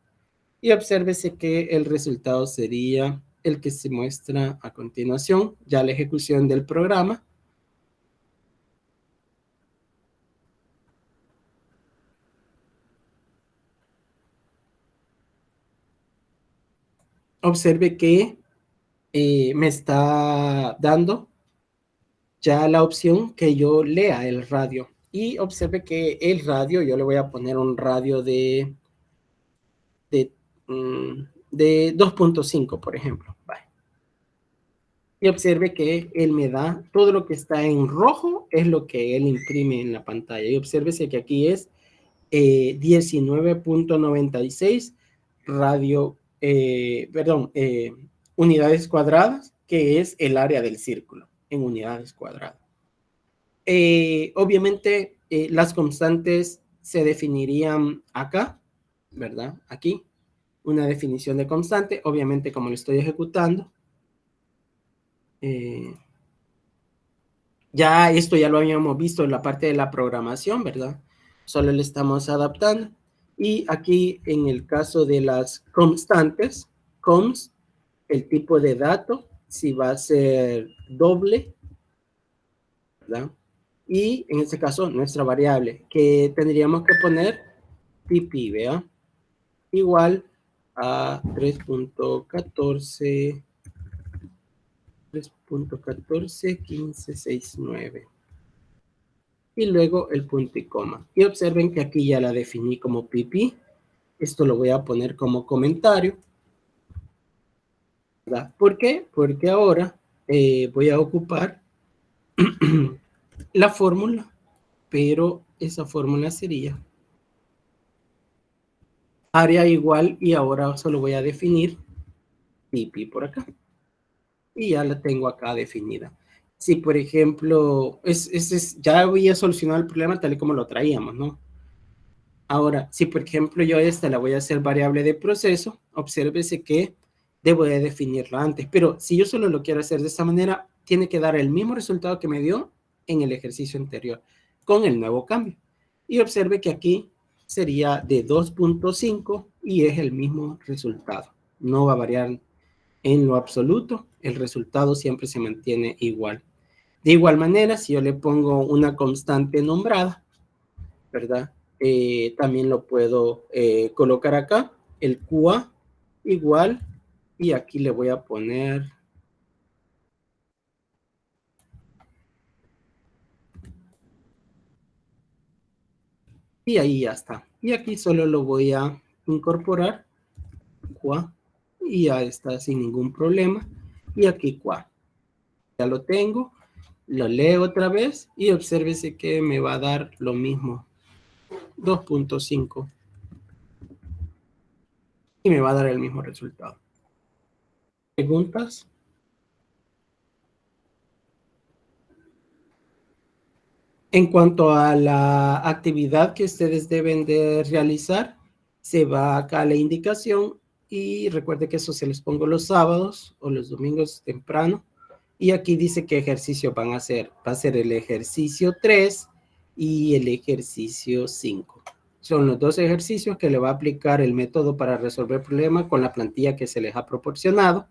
S1: Y obsérvese que el resultado sería el que se muestra a continuación, ya la ejecución del programa. Observe que me está dando ya la opción que yo lea el radio. Y observe que el radio, yo le voy a poner un radio de 2.5, por ejemplo. Vale. Y observe que él me da todo lo que está en rojo, es lo que él imprime en la pantalla. Y obsérvese que aquí es 19.96 radio, unidades cuadradas, que es el área del círculo en unidades cuadradas. Obviamente las constantes se definirían acá, ¿verdad? Aquí, una definición de constante, obviamente como lo estoy ejecutando. Ya esto ya lo habíamos visto en la parte de la programación, ¿verdad? Solo le estamos adaptando. Y aquí en el caso de las constantes, const, el tipo de dato, si va a ser doble, ¿verdad? Y en este caso nuestra variable, que tendríamos que poner pp, ¿vea? Igual a 3.14.1569. Y luego el punto y coma. Y observen que aquí ya la definí como pp. Esto lo voy a poner como comentario, ¿verdad? ¿Por qué? Porque ahora voy a ocupar la fórmula, pero esa fórmula sería área igual, y ahora solo voy a definir pp por acá. Y ya la tengo acá definida. Si, por ejemplo, ya voy a solucionar el problema tal y como lo traíamos, ¿no? Ahora, si por ejemplo yo esta la voy a hacer variable de proceso, obsérvese que debo de definirla antes. Pero si yo solo lo quiero hacer de esta manera, tiene que dar el mismo resultado que me dio en el ejercicio anterior, con el nuevo cambio. Y observe que aquí sería de 2.5 y es el mismo resultado. No va a variar en lo absoluto, el resultado siempre se mantiene igual. De igual manera, si yo le pongo una constante nombrada, ¿verdad? También lo puedo colocar acá, el QA igual, y aquí le voy a poner y ahí ya está. Y aquí solo lo voy a incorporar, QA, y ya está sin ningún problema. Y aquí QA. Ya lo tengo, lo leo otra vez y obsérvese que me va a dar lo mismo, 2.5. Y me va a dar el mismo resultado. ¿Preguntas? En cuanto a la actividad que ustedes deben de realizar, se va acá la indicación y recuerde que eso se les pongo los sábados o los domingos temprano. Y aquí dice qué ejercicio van a hacer. Va a ser el ejercicio 3 y el ejercicio 5. Son los dos ejercicios que le va a aplicar el método para resolver problemas con la plantilla que se les ha proporcionado,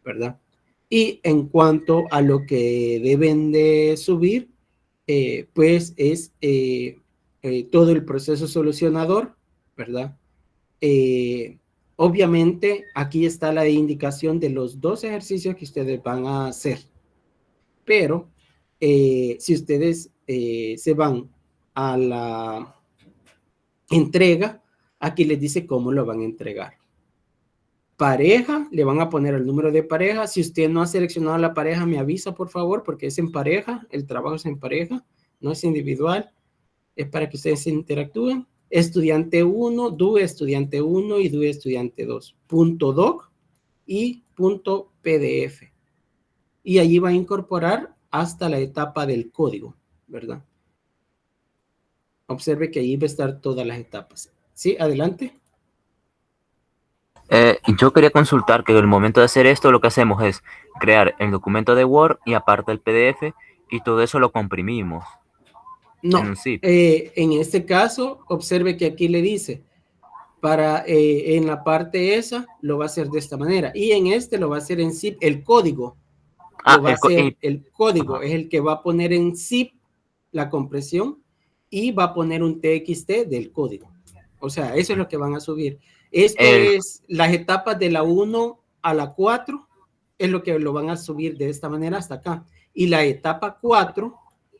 S1: ¿verdad? Y en cuanto a lo que deben de subir, pues es todo el proceso solucionador, ¿verdad? Obviamente aquí está la indicación de los dos ejercicios que ustedes van a hacer, pero si ustedes se van a la entrega, aquí les dice cómo lo van a entregar. Pareja, le van a poner el número de pareja. Si usted no ha seleccionado la pareja, me avisa, por favor, porque es en pareja, el trabajo es en pareja, no es individual, es para que ustedes interactúen. Estudiante 1, DUE estudiante 1 y DUE estudiante 2. Punto doc y punto PDF. Y allí va a incorporar hasta la etapa del código, ¿verdad? Observe que allí va a estar todas las etapas. ¿Sí? Adelante.
S6: Yo quería consultar que en el momento de hacer esto lo que hacemos es crear el documento de Word y aparte el PDF y todo eso lo comprimimos en
S1: No,
S6: un zip.
S1: en este caso, observe que aquí le dice, para en la parte esa lo va a hacer de esta manera y en este lo va a hacer en zip, el código lo va a hacer, el código
S6: Ajá.
S1: es el que va a poner en zip la compresión y va a poner un TXT del código. O sea, eso es lo que van a subir. Esto es las etapas de la 1 a la 4, es lo que lo van a subir de esta manera hasta acá. Y la etapa 4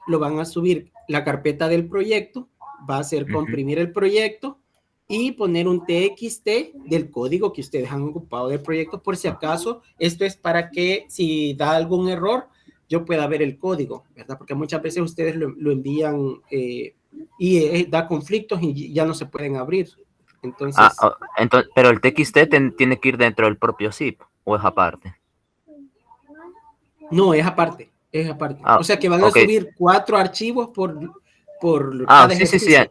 S1: lo van a subir la carpeta del proyecto, va a ser comprimir el proyecto y poner un TXT del código que ustedes han ocupado del proyecto, por si acaso. Esto es para que si da algún error, yo pueda ver el código, ¿verdad? Porque muchas veces ustedes lo envían y da conflictos y ya no se pueden abrir. Entonces,
S6: pero el TXT tiene que ir dentro del propio zip o es aparte.
S1: no, es aparte, es aparte. O sea que van a subir 4 archivos por cada ejercicio.
S6: Sí.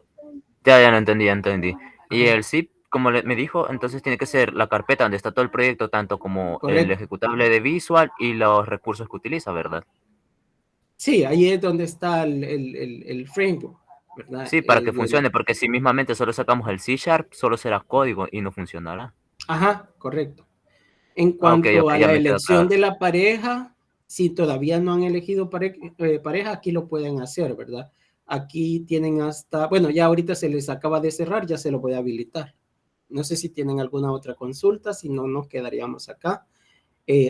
S6: Ya lo entendí. Y el zip, como me dijo, entonces tiene que ser la carpeta donde está todo el proyecto, tanto como el ejecutable de Visual y los recursos que utiliza, ¿verdad?
S1: Sí, ahí es donde está el framework, ¿verdad?
S6: Sí, para que funcione, porque si mismamente solo sacamos el C#, solo será código y no funcionará.
S1: Ajá, correcto. En cuanto a la elección de la pareja, si todavía no han elegido pareja, aquí lo pueden hacer, ¿verdad? Aquí tienen hasta, bueno, ya ahorita se les acaba de cerrar, ya se lo voy a habilitar. No sé si tienen alguna otra consulta, si no, nos quedaríamos acá.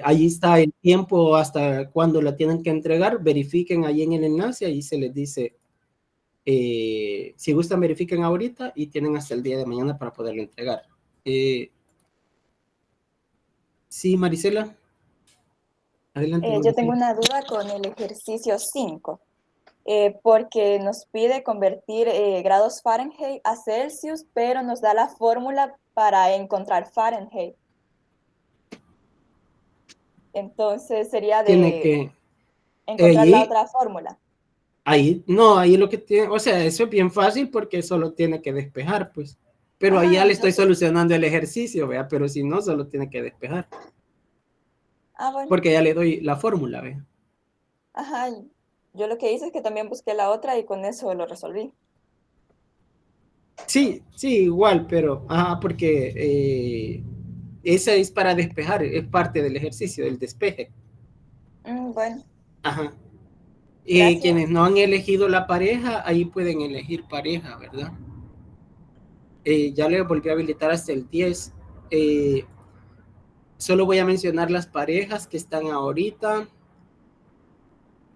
S1: Ahí está el tiempo hasta cuando la tienen que entregar. Verifiquen ahí en el enlace, ahí se les dice, si gustan, verifiquen ahorita y tienen hasta el día de mañana para poderlo entregar. Sí, Marisela. Adelante,
S7: yo tengo una duda con el ejercicio 5, porque nos pide convertir grados Fahrenheit a Celsius, pero nos da la fórmula para encontrar Fahrenheit. Entonces sería de encontrar la otra fórmula.
S1: Ahí, no, ahí lo que tiene, o sea, eso es bien fácil porque solo tiene que despejar, pues. Pero ahí ya le estoy solucionando el ejercicio, vea, pero si no, solo tiene que despejar.
S7: Bueno.
S1: Porque ya le doy la fórmula, vea.
S7: Ajá, yo lo que hice es que también busqué la otra y con eso lo resolví.
S1: Sí, igual, pero, porque esa es para despejar, es parte del ejercicio, del despeje.
S7: Bueno.
S1: Ajá. Quienes no han elegido la pareja, ahí pueden elegir pareja, ¿verdad? Ya le volví a habilitar hasta el 10. Solo voy a mencionar las parejas que están ahorita.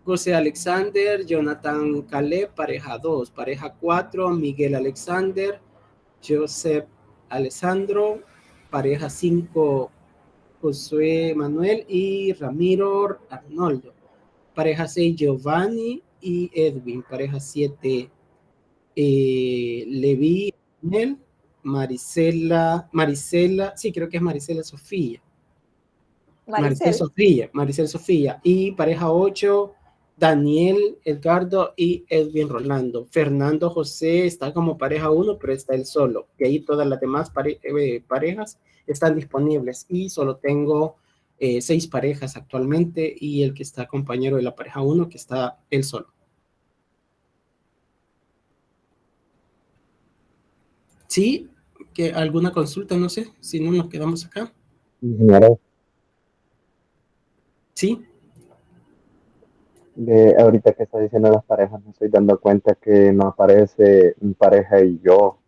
S1: José Alexander, Jonathan Caleb, pareja 2. Pareja 4, Miguel Alexander, Joseph Alessandro. Pareja 5, Josué Manuel y Ramiro Arnoldo. Pareja 6, Giovanni y Edwin. Pareja 7, Levi, Marisela, sí, creo que es Marisela Sofía. Maricel Sofía. Y pareja 8, Daniel Edgardo y Edwin Rolando. Fernando José está como pareja 1, pero está él solo. Y ahí todas las demás parejas están disponibles. Y solo tengo 6 parejas actualmente y el que está compañero de la pareja 1, que está él solo. Sí, que alguna consulta, no sé, si no nos quedamos acá.
S8: Ingeniero,
S1: Sí,
S8: de ahorita que está diciendo las parejas, me estoy dando cuenta que no aparece mi pareja y yo.